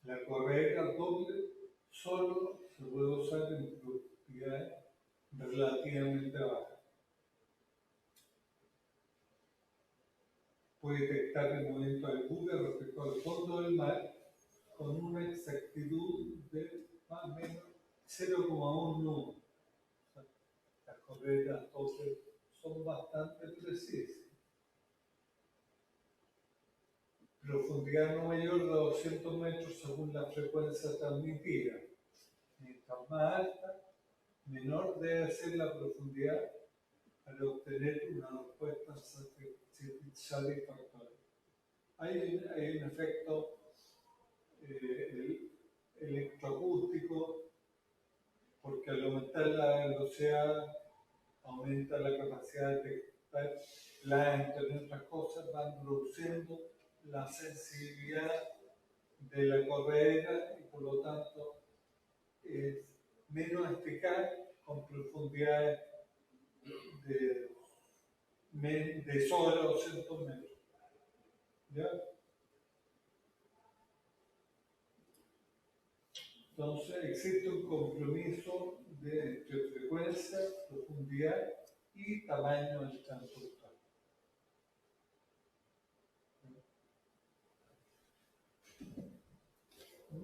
La correa doble solo se puede usar en profundidades relativamente bajas. Puede detectar el movimiento del buque respecto al fondo del mar con una exactitud de más o menos 0,1 nudo. O sea, las correas dobles son bastante precisas. Profundidad no mayor de 200 metros según la frecuencia transmitida. Mientras más alta, menor debe ser la profundidad para obtener una respuesta satisfactoria. Hay un efecto electroacústico, porque al aumentar la velocidad aumenta la capacidad de detectar plancton y otras cosas, van reduciendo la sensibilidad de la correa y por lo tanto es menos eficaz con profundidades de sobre 200 metros. ¿Ya? Entonces existe un compromiso entre frecuencia, profundidad y tamaño del transductor.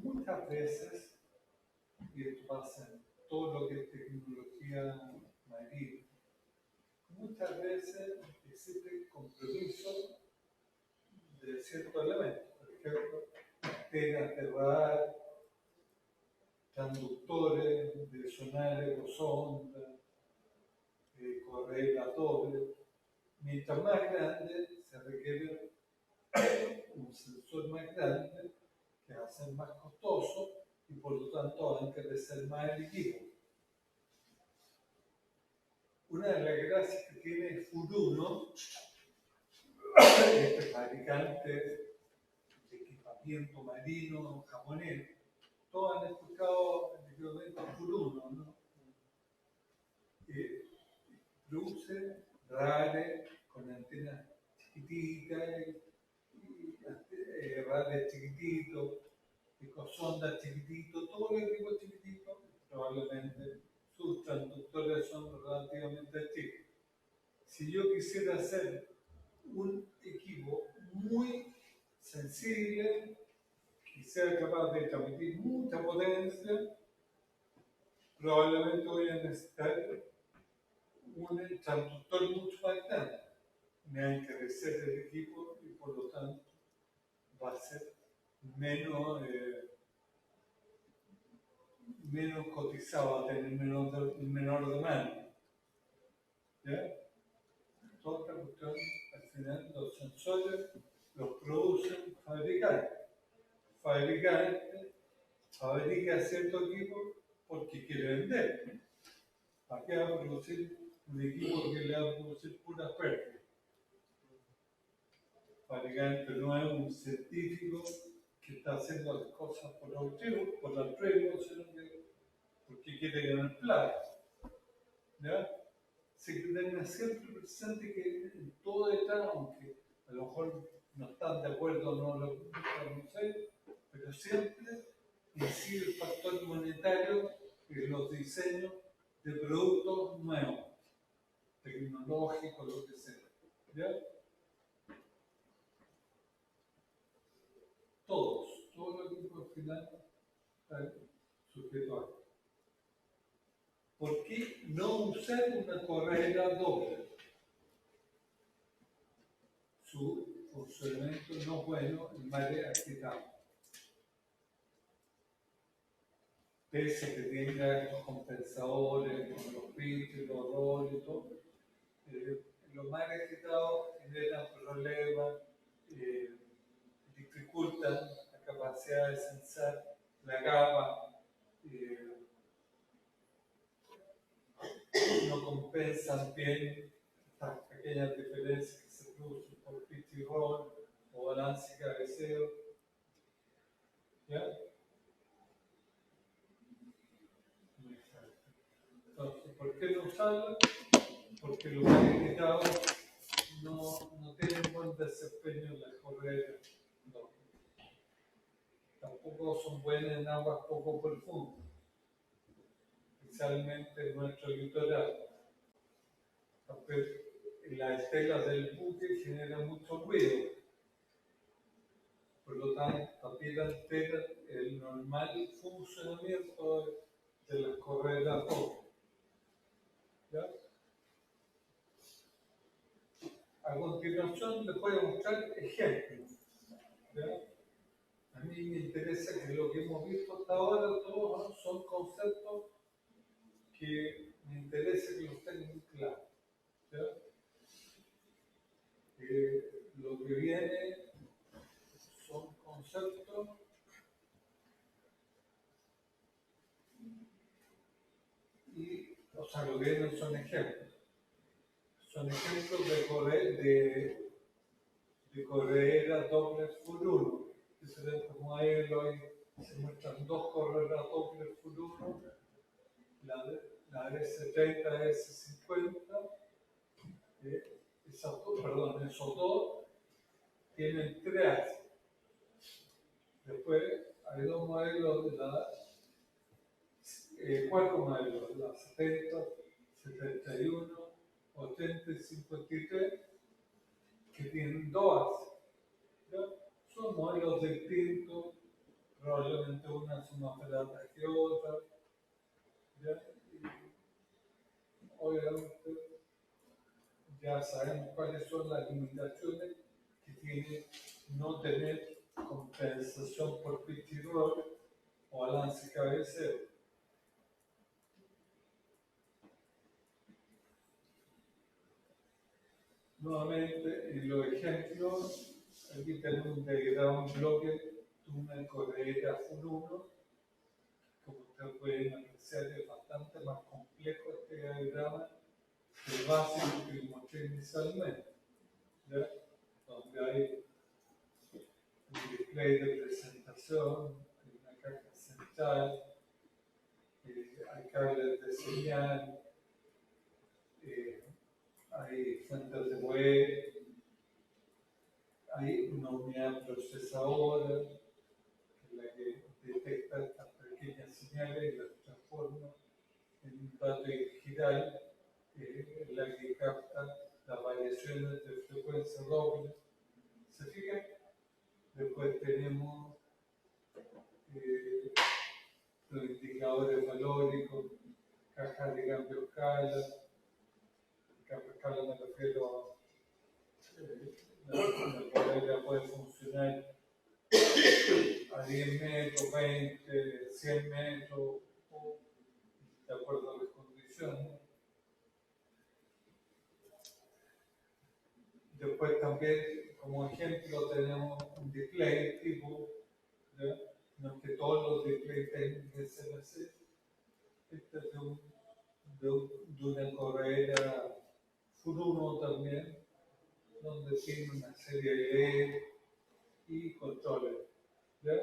Muchas veces, y esto pasa en todo lo que es tecnología marina, muchas veces existe compromiso de ciertos elementos, por ejemplo, antenas de radar, transductores de sonares o sondas, correas dobles. Mientras más grande, se requiere un sensor más grande que va a ser más costoso y por lo tanto va a encarecer más el equipo. Una de las gracias que tiene Furuno, este fabricante de equipamiento marino japonés, todos han escuchado el equipamiento Furuno, ¿no? Produce radares con antenas chiquititas, radares chiquititos, ecosondas chiquititos, todo el equipo chiquitito, probablemente sus transductores son relativamente chicos. Si yo quisiera hacer un equipo muy sensible, y sea capaz de transmitir mucha potencia, probablemente voy a necesitar un transductor mucho más grande. Me va a encarecer el equipo y por lo tanto va a ser menos cotizado, va a tener menor demanda. ¿Ya? Toda esta cuestión, al final, los sensores los producen fabricantes. Fabricante fabrica cierto equipo porque quiere vender. ¿Para qué va a producir un equipo que le va a producir puras pérdidas? Fabricante no es un científico que está haciendo las cosas por altruismo, sino que porque quiere ganar plata. ¿Ya? Se tenga siempre presente que en todo detrás, aunque a lo mejor no están de acuerdo, no lo sé, pero siempre incide el factor monetario en los diseños de productos nuevos, tecnológicos, lo que sea. ¿Ya? Todo el equipo al final está sujeto a esto. ¿Por qué no usar una correa doble? Su funcionamiento no es bueno en mares agitados. Pese a que tenga estos compensadores, con los pinches, los roles y todo, los mares agitados generan problemas, dificultan la capacidad de censar la capa, no compensan bien estas pequeñas diferencias que se producen por pitch y roll o balance y cabeceo. ¿Ya? Entonces, ¿por qué no usarla? Porque los agitados no tienen buen desempeño en las correas. No. Tampoco son buenas en aguas poco profundas, especialmente en nuestro litoral. Las estelas del buque generan mucho ruido, por lo tanto, también altera el normal funcionamiento de las correas dobles. ¿Ya? A continuación les voy a mostrar ejemplos. ¿Ya? A mí me interesa que lo que hemos visto hasta ahora todos son conceptos que me interesa que los tengan claros. ¿Ya? Lo que viene son conceptos y, o sea, lo que vienen son ejemplos. Son ejemplos de correas dobles full 1. Diferentes modelos, se muestran dos correas dobles full 1, la S30, S50, esos dos tienen 3 axes. Después hay dos modelos de cuatro modelos, la 70, 71, 80 y 53, que tienen 2 axes. ¿Ya? Son modelos distintos, probablemente una es más barata que otra. ¿Ya? Y obviamente ya sabemos cuáles son las limitaciones que tiene no tener compensación por pitch y roll o balance y cabeceo. Nuevamente, en los ejemplos, aquí tenemos un diagrama, un bloque de una correa full 1. Como ustedes pueden apreciar, es bastante más complejo este diagrama que el básico que les mostré inicialmente, ¿ya? Donde hay un display de presentación, hay una caja central, hay cables de señal, hay fuentes de web, hay una unidad procesadora, que es la que detecta estas pequeñas señales y las transforma en un dato digital, en la que capta las variaciones de frecuencia doble. ¿Se fijan? Después tenemos los indicadores valóricos, cajas de cambio escala. Cambio escala me refiero a la correa puede funcionar a 10 metros, 20, 100 metros, de acuerdo a las condiciones. Después también, como ejemplo, tenemos un display tipo, ¿ya? No es que todos los displays tengan que ser así. Este es de una correa full 1 también, donde tiene una serie de LED y controles. ¿Ya?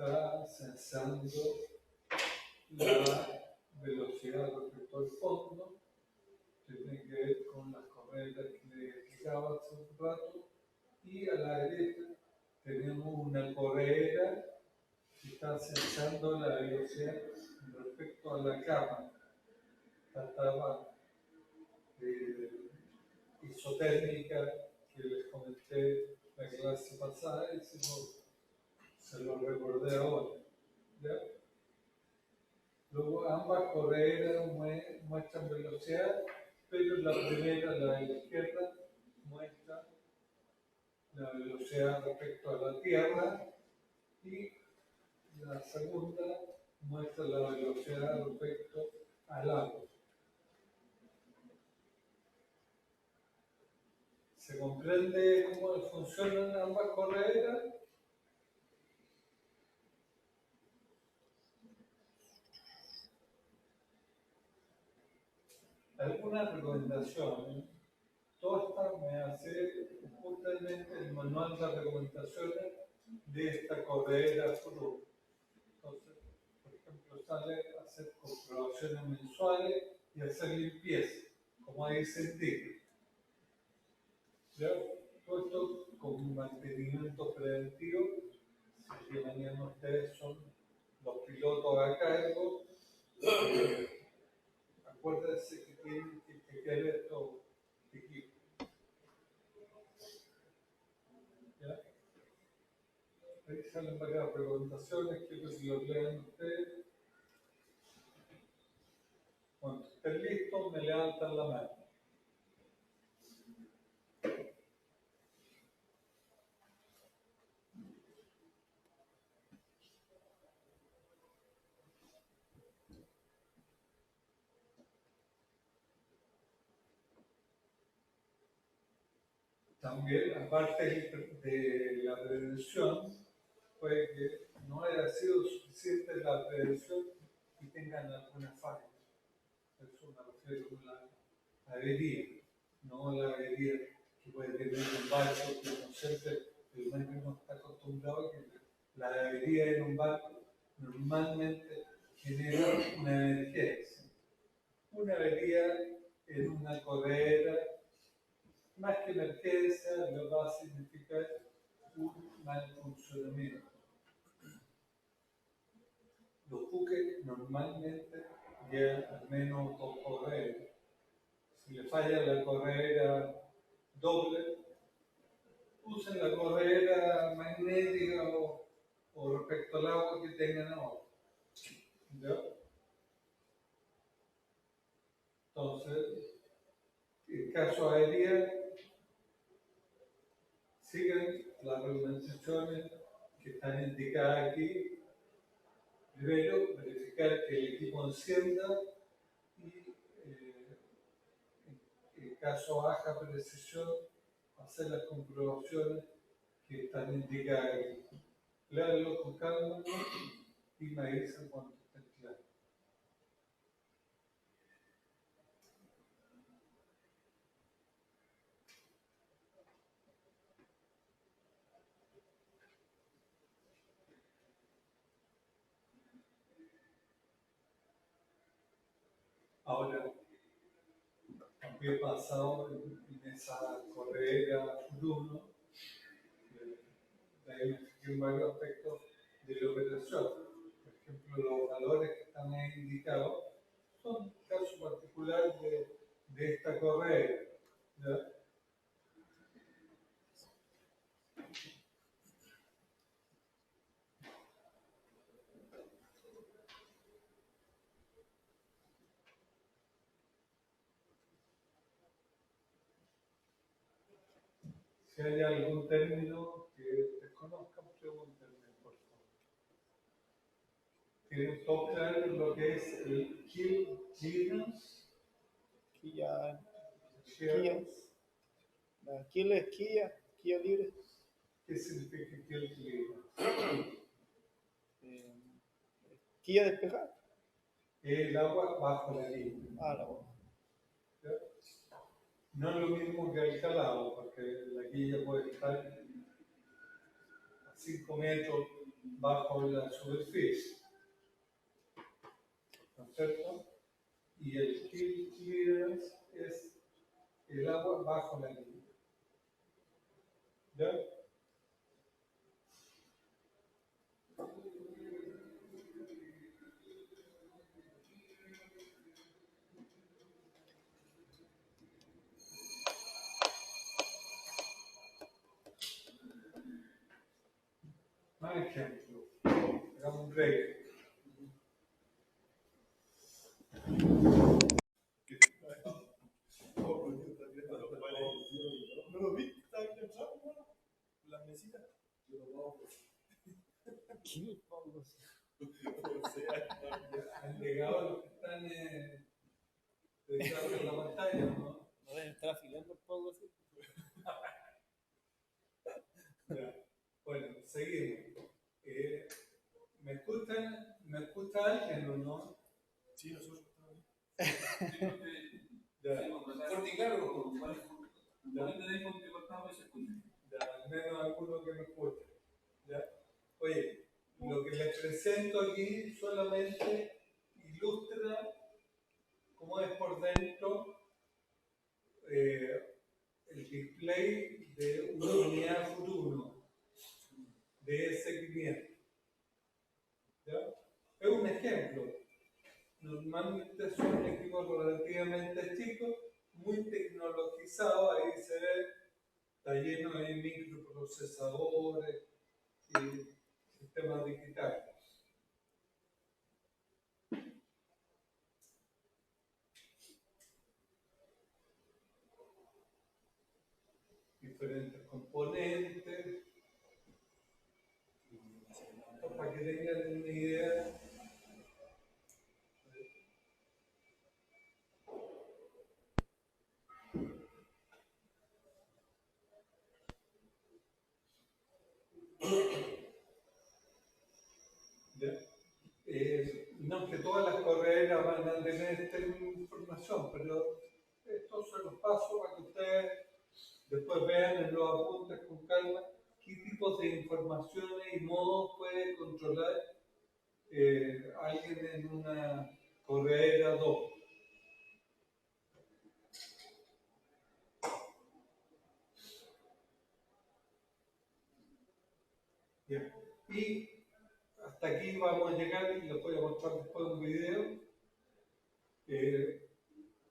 está censando la velocidad respecto al fondo, que tiene que ver con las correas que le explicaba hace un rato, y a la derecha tenemos una correa que está censando la velocidad respecto a la capa, la capa isotérmica que les comenté la clase pasada y se lo recordé ahora. ¿Ya? Luego ambas correas muestran velocidad, pero la primera, la de la izquierda, muestra la velocidad respecto a la Tierra y la segunda muestra la velocidad respecto al agua. ¿Se comprende cómo funcionan ambas correas? ¿Alguna recomendación? Todo esto me hace justamente el manual de recomendaciones de esta correa Furu. Entonces, por ejemplo, sale hacer comprobaciones mensuales y hacer limpieza, como ahí se indica. ¿Ya? Todo esto con mantenimiento preventivo, si que mañana ustedes son los pilotos a cargo, acuérdense que tienen que chequear esto equipo. ¿Ya? Ahí salen varias recomendaciones, quiero que los lean ustedes. Cuando estén listos, me levantan la mano. También, aparte de la prevención, puede que no haya sido suficiente la prevención y tengan alguna falla. Eso me refiero a la avería, no la avería que puede tener un barco, que no siempre el médico no está acostumbrado a que la avería en un barco normalmente genera una emergencia. Una avería en una correa, más que emergencia, lo va a significar un mal funcionamiento. Los buques normalmente llevan al menos 2 correas. Si le falla la correa doble, usen la correa magnética o respecto al agua que tengan ahora. ¿Ya? Entonces, en caso de avería, siguen las recomendaciones que están indicadas aquí. Primero, verificar que el equipo encienda y, en caso de baja precisión, hacer las comprobaciones que están indicadas aquí. Léanlo con calma y me dicen cuando estén claros. Ahora, ¿qué ha pasado en esa correa Bruno? De ahí me fijé en varios aspectos de la operación. Por ejemplo, los valores que están ahí indicados son un caso particular de esta correa. ¿Ya? Si hay algún término que desconozcan, pregúntenme, por favor. ¿Tienen todo claro lo que es el kill clearance? Quilla, Clearance. la quilla es quilla libre. ¿Qué significa kill clearance? Quilla despejada. El agua bajo la línea. Ah, la hueá. ¿Ya? No es lo mismo que el calado, porque la quilla puede estar a 5 metros bajo la superficie, ¿no es cierto? Y el field clearance es el agua bajo la línea. ¿Ya? Más ejemplo. Hagamos un break. ¿No lo viste? ¿Estaba aquí atrás, hermano? ¿Las mesitas? ¿Qué? Han llegado los que están detrás de la pantalla, ¿no? No deben estar afilando el poco así. Ya. Bueno, seguimos. ¿Me escuchan? ¿Me escucha alguien o no? Sí, nosotros estamos bien. Ya. Fuerte y claro. Ya, al menos alguno que me escuche. ¿Ya? Oye, lo que les presento aquí solamente ilustra cómo es por dentro el display de una unidad Futuno de S500. ¿Ya? Es un ejemplo. Normalmente son equipos relativamente chicos, muy tecnologizados, ahí se ve, está lleno de microprocesadores y sistemas digitales. Diferentes componentes, para que tengan una idea. ¿Ya? No que todas las correas van a tener esta información, pero estos son los pasos para que ustedes después vean en los apuntes con calma qué tipos de informaciones y modos puede controlar alguien en una correa doble. Bien. Y hasta aquí vamos a llegar y les voy a mostrar después un video.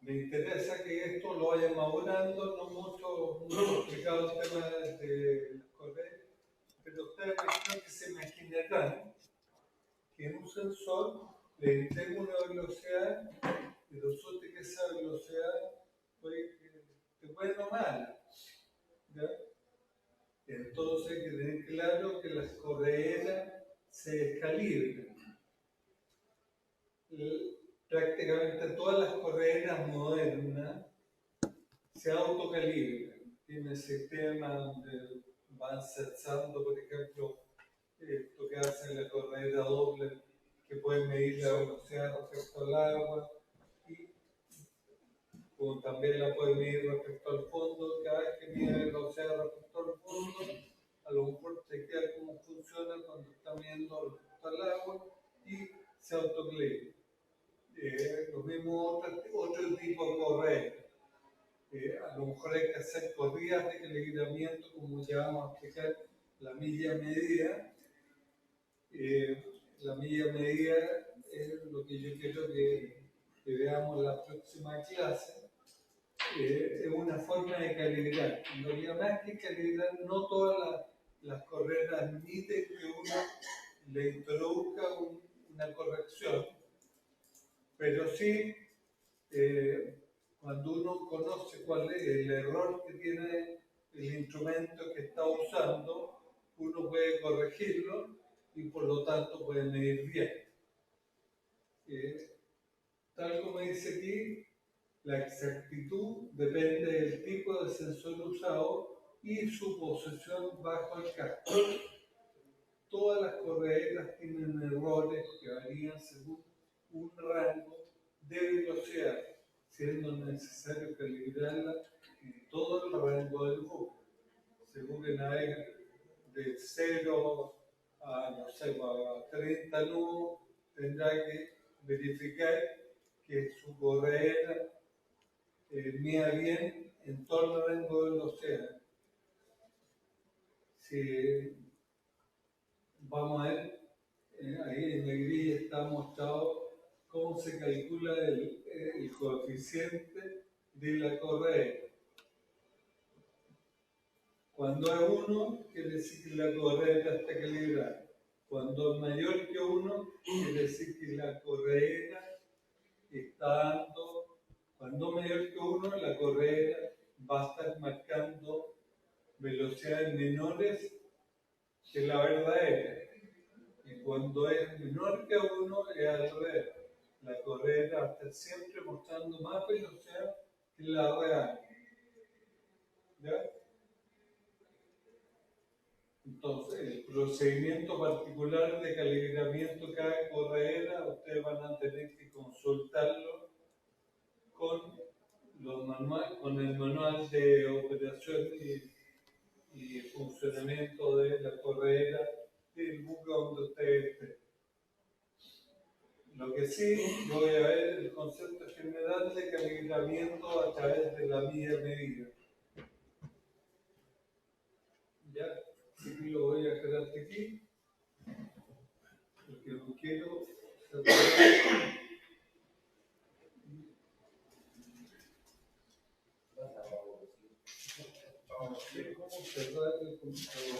Me interesa que esto lo vaya madurando, no mucho complicado el tema de las correas, pero ustedes se imaginarán que en un sensor le tengo una velocidad y resulta que esa velocidad puede buena o mala. ¿Ya? Entonces hay que tener claro que las correas se descalibran. Prácticamente todas las correas modernas se autocalibran. Tiene sistemas donde van sensando, por ejemplo, esto que hace la correa doble, que puede medir la velocidad respecto al agua, y como también la puede medir respecto al fondo. Cada vez que mide la velocidad respecto al fondo, a lo mejor chequea cómo funciona cuando está midiendo respecto al agua y se autocalibra. Lo mismo otro tipo de correa. A lo mejor hay que hacer corridas de calibramiento, como ya vamos a explicar, la milla medida. La milla medida es lo que yo quiero que veamos en la próxima clase. Es una forma de calibrar. En realidad, más que calibrar, no todas las correas admiten que uno le introduzca una corrección, pero sí, cuando uno conoce cuál es el error que tiene el instrumento que está usando, uno puede corregirlo y por lo tanto puede medir bien. Tal como dice aquí, la exactitud depende del tipo de sensor usado y su posición bajo el casco. Todas las correas tienen errores que varían según un rango de velocidad, siendo necesario calibrarla en todo el rango del buque. Según que navega de 0 no sé, a 30 nudos, tendrá que verificar que su correa mida bien en todo el rango del océano. Si vamos a ver, ahí en la grilla está mostrado cómo se calcula el coeficiente de la correa. Cuando es 1, quiere decir que la correa está calibrada. Cuando es mayor que 1, quiere decir que la correa está dando. Cuando es mayor que 1, la correa va a estar marcando velocidades menores que la verdadera. Y cuando es menor que 1, es al revés. La correa va a estar siempre mostrando más velocidad que la real. ¿Ya? Entonces, el procedimiento particular de calibramiento de cada correa, ustedes van a tener que consultarlo con el manual de operación y funcionamiento de la correa del buque donde ustedes estén. Lo que sí, yo voy a ver el concepto general de calibramiento a través de la medida. Ya, así que lo voy a quedar aquí, porque no quiero cerrar. No sé cómo cerrar el computador.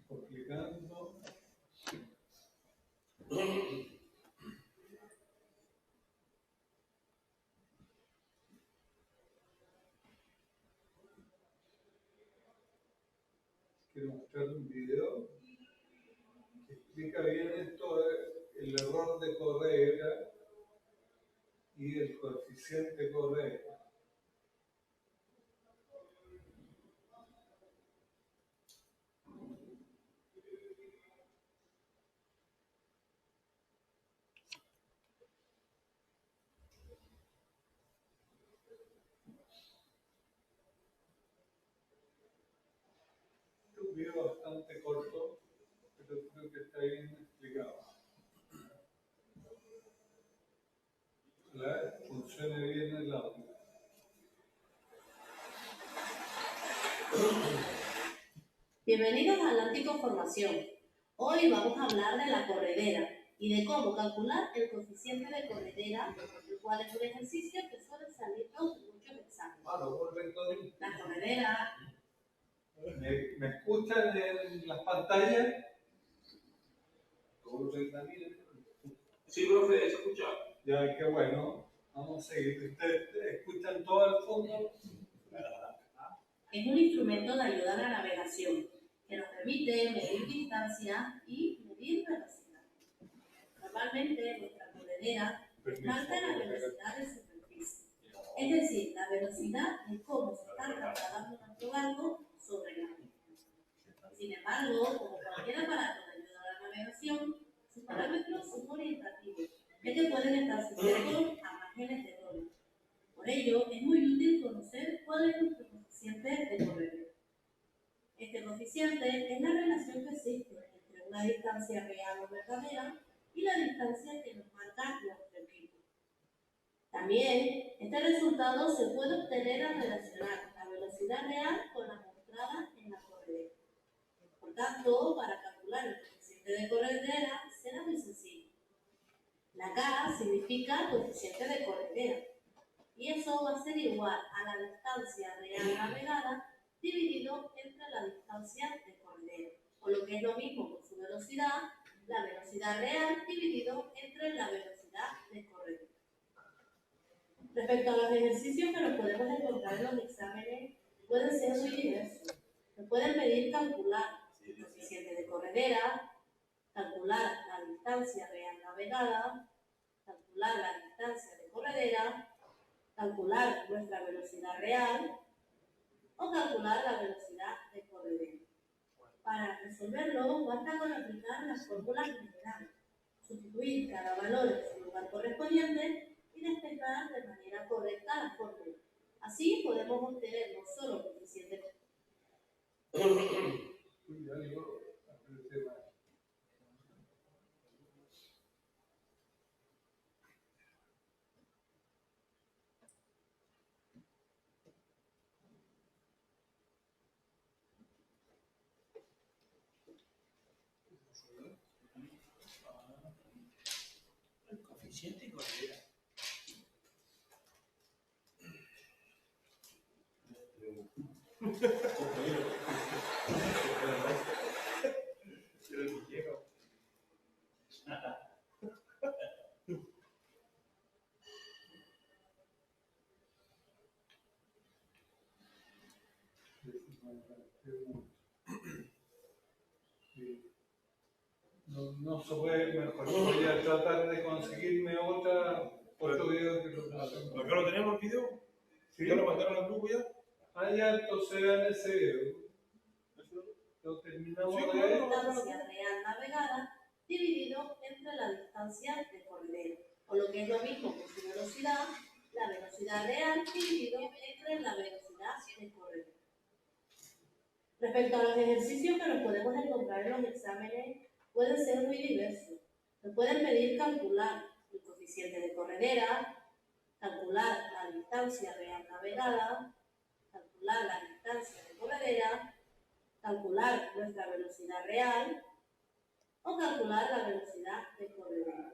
Complicando. Quiero mostrar un video que explica bien esto, el error de correa y el coeficiente de correa. Es un video bastante corto, pero creo que está bien explicado. Ojalá funcione bien el audio. Bienvenidos a Atlántico Formación. Hoy vamos a hablar de la corredera y de cómo calcular el coeficiente de corredera, el cual es un ejercicio que suele salirnos en muchos exámenes. La corredera. ¿Me escuchan en las pantallas? Sí, profe, se escucha. Ya, qué bueno. Vamos a seguir. ¿Ustedes escuchan todo al fondo? Es un instrumento de ayuda a la navegación que nos permite medir distancia y medir velocidad. Normalmente nuestra corredera marca la velocidad de superficie, es decir, la velocidad de cómo se está trasladando nuestro barco sobre el agua. Sin embargo, como cualquier aparato de ayuda a la navegación, sus parámetros son orientativos, ya que pueden estar sujetos a márgenes de error. Por ello, es muy útil conocer cuál es nuestro coeficiente de corredera. Este coeficiente es la relación que existe entre una distancia real o verdadera y la distancia que nos marca nuestro equipo. También, este resultado se puede obtener al relacionar la velocidad real con la mostrada en la corredera. Por tanto, para calcular el coeficiente de corredera será muy sencillo. La K significa coeficiente de corredera, y eso va a ser igual a la distancia real navegada dividido entre la distancia de corredera, o lo que es lo mismo con su velocidad, la velocidad real dividido entre la velocidad de corredera. Respecto a los ejercicios que nos podemos encontrar en los exámenes, pueden ser muy diversos. pueden pedir calcular el coeficiente de corredera, calcular la distancia real navegada, calcular la distancia de corredera, calcular nuestra velocidad real o calcular la velocidad de corredera. Para resolverlo, basta con aplicar las fórmulas generales, sustituir cada valor en su lugar correspondiente y despejar de manera correcta la fórmula. Así podemos obtener no solo coeficiente. El coeficiente y corredera. No se puede mejor. Voy a tratar de conseguirme otro video que lo pasen. ¿Acá lo tenemos el video? ¿Sí? ¿Ya lo mandaron al grupo ya? Ah, ya, entonces vean ese video. Lo terminamos Sí, de claro. ver. Distancia real navegada dividido entre la distancia de corredera, o lo que es lo mismo que su velocidad, la velocidad real dividido entre la velocidad de corredera. Respecto a los ejercicios que nos podemos encontrar en los exámenes, pueden ser muy diversos. Nos pueden pedir calcular el coeficiente de corredera, calcular la distancia real navegada, calcular la distancia de corredera, calcular nuestra velocidad real o calcular la velocidad de corredera.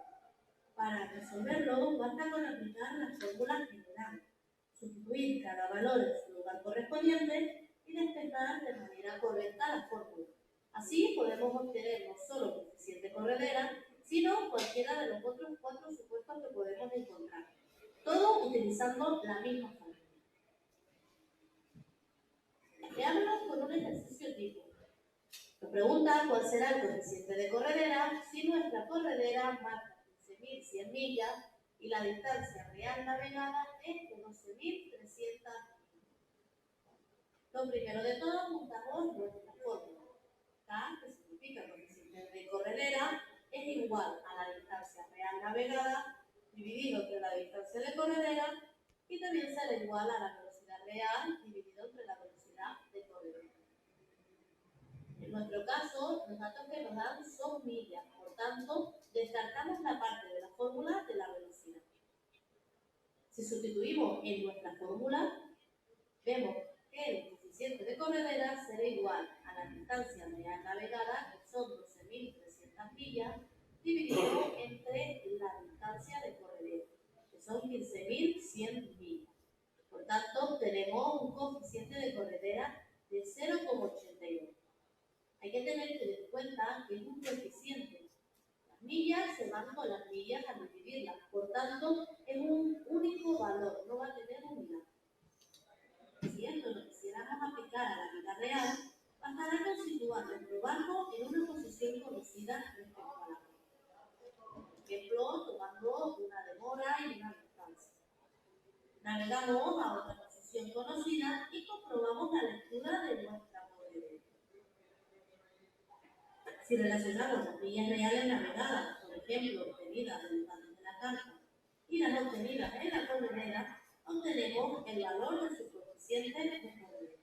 Para resolverlo, basta con aplicar las fórmulas generales, sustituir cada valor en su lugar correspondiente y despejar de manera correcta la fórmula. Así podemos obtener no solo coeficiente corredera, sino cualquiera de los otros 4 supuestos que podemos encontrar, todo utilizando la misma fórmula. Veámonos con un ejercicio tipo. Nos pregunta cuál será el coeficiente de corredera si nuestra corredera marca 15.100 millas y la distancia real navegada es de 12.300 millas. Lo primero de todo, juntamos nuestra fórmula. K, que significa coeficiente de corredera, es igual a la distancia real navegada dividido entre la distancia de corredera y también será igual a la velocidad real dividido entre la velocidad de corredera. En nuestro caso, los datos que nos dan son millas, por tanto, descartamos la parte de la fórmula de la velocidad. Si sustituimos en nuestra fórmula, vemos que el coeficiente de corredera será igual a la distancia real navegada, que son 12.300 millas, dividido entre la distancia de corredera, que son 15.100 millas. Por tanto, tenemos un coeficiente de corredera de 0,82. Hay que tener en cuenta que es un coeficiente. Las millas se van con las millas al dividirlas, por tanto, es un único valor, no va a tener unidad. Si esto lo quisiéramos aplicar a la vida real, bastará con situar nuestro barco en una posición conocida respecto a la otra. Por ejemplo, tomando una demora y una distancia. Navegamos a otra posición conocida y comprobamos la lectura de nuestra corredera. Si relacionamos las millas reales navegadas, por ejemplo, obtenidas de los datos de la carta, y las obtenidas en la corredera, obtenemos el valor de su coeficiente de corredera.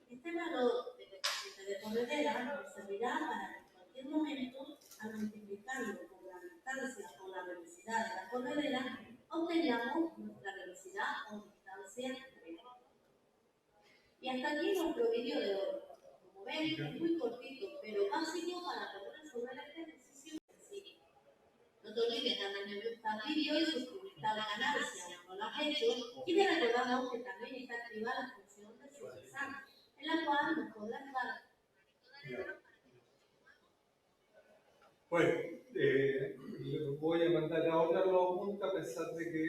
Este valor de coeficiente de corredera nos servirá para que en cualquier momento, al multiplicarlo por la distancia o la velocidad de la corredera, obtengamos nuestra velocidad o distancia real. Y hasta aquí nuestro vídeo de hoy. Como ven, es muy cortito, pero básico para poder resolver este ejercicio sencillo. No te olvides de darle me gusta al vídeo y suscribirte al canal si aún no lo has hecho, y te recordamos que también está activa la función de su examen, en la cual nos podrás dar. Bueno, les voy a mandar ahora los puntos, a pesar de que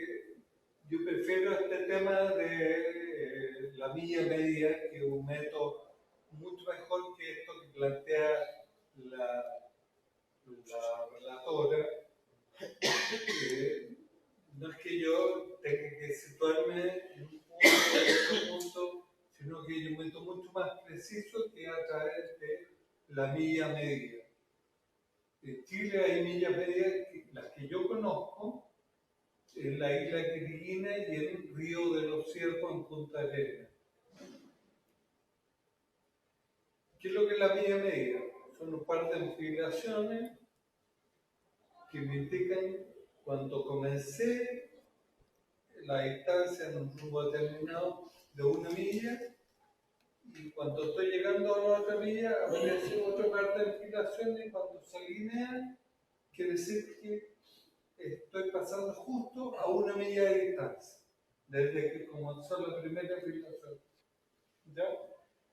yo prefiero este tema de la milla media, que es un método mejor que esto que plantea la relatora. No es que yo tenga que situarme en un punto o en otro punto, sino que yo meto mucho más preciso que a través de la milla media. En Chile hay millas medias, las que yo conozco, en la isla Quiriguina y en Río de los Ciervos, en Punta Arenas. ¿Qué es lo que es la milla media? Son un par de oscilaciones que me indican cuando comencé la distancia en un rumbo determinado de una milla y cuando estoy llegando a la otra milla aparece otro par de oscilaciones y cuando se alinea quiere decir que estoy pasando justo a una milla de distancia desde que comenzó la primera oscilación. ¿Ya?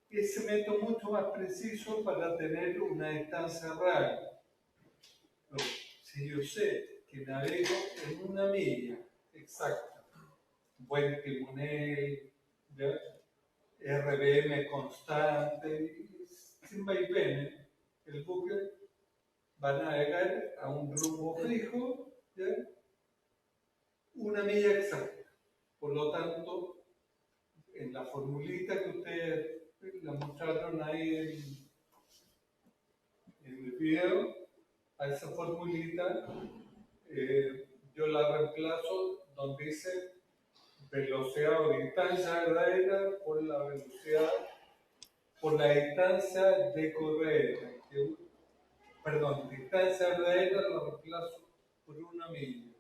Ese método es mucho más preciso para tener una distancia real. Pero si yo sé que navego en una milla exacta, buen timonel, ¿ya? RPM constante, sin vaivenes, el buque va a navegar a un rumbo fijo, ¿ya? Una milla exacta. Por lo tanto, en la formulita que ustedes la mostraron ahí en el video, a esa formulita yo la reemplazo donde dice velocidad o distancia verdadera por la velocidad, por la distancia de correa. Perdón, distancia verdadera la reemplazo por una milla.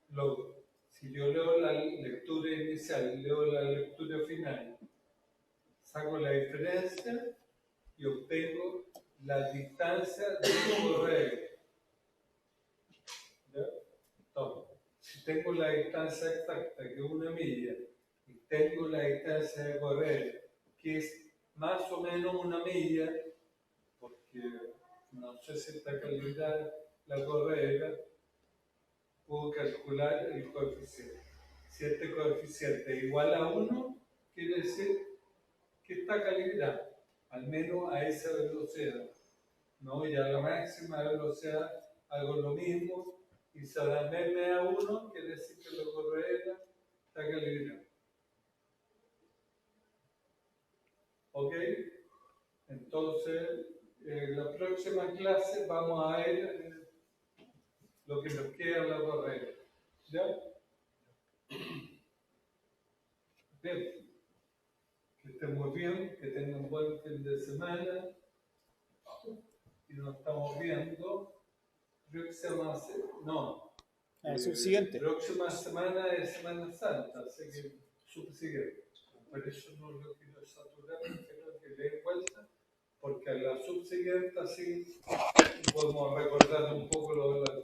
Luego, si yo leo la lectura inicial y leo la lectura final, saco la diferencia y obtengo la distancia de correa. ¿Ya? Entonces, si tengo la distancia exacta, que es una milla, y tengo la distancia de correr, que es más o menos una milla, porque no sé si está calculada la correa, puedo calcular el coeficiente. Si este coeficiente es igual a 1, quiere decir que está calibrado, al menos a esa velocidad. ¿No? Y a la máxima velocidad hago lo mismo, y si la m a 1, quiere decir que la correa está calibrada. ¿Ok? Entonces, en la próxima clase vamos a ver lo que nos queda en la correa. ¿Ya? Bien. Que estén muy bien, que tengan un buen fin de semana. Y nos estamos viendo. Próxima no. Subsiguiente. Próxima semana es Semana Santa, así que subsiguiente. Por eso no lo quiero saturar, quiero que le dé vuelta, porque a la subsiguiente así podemos recordar un poco lo de la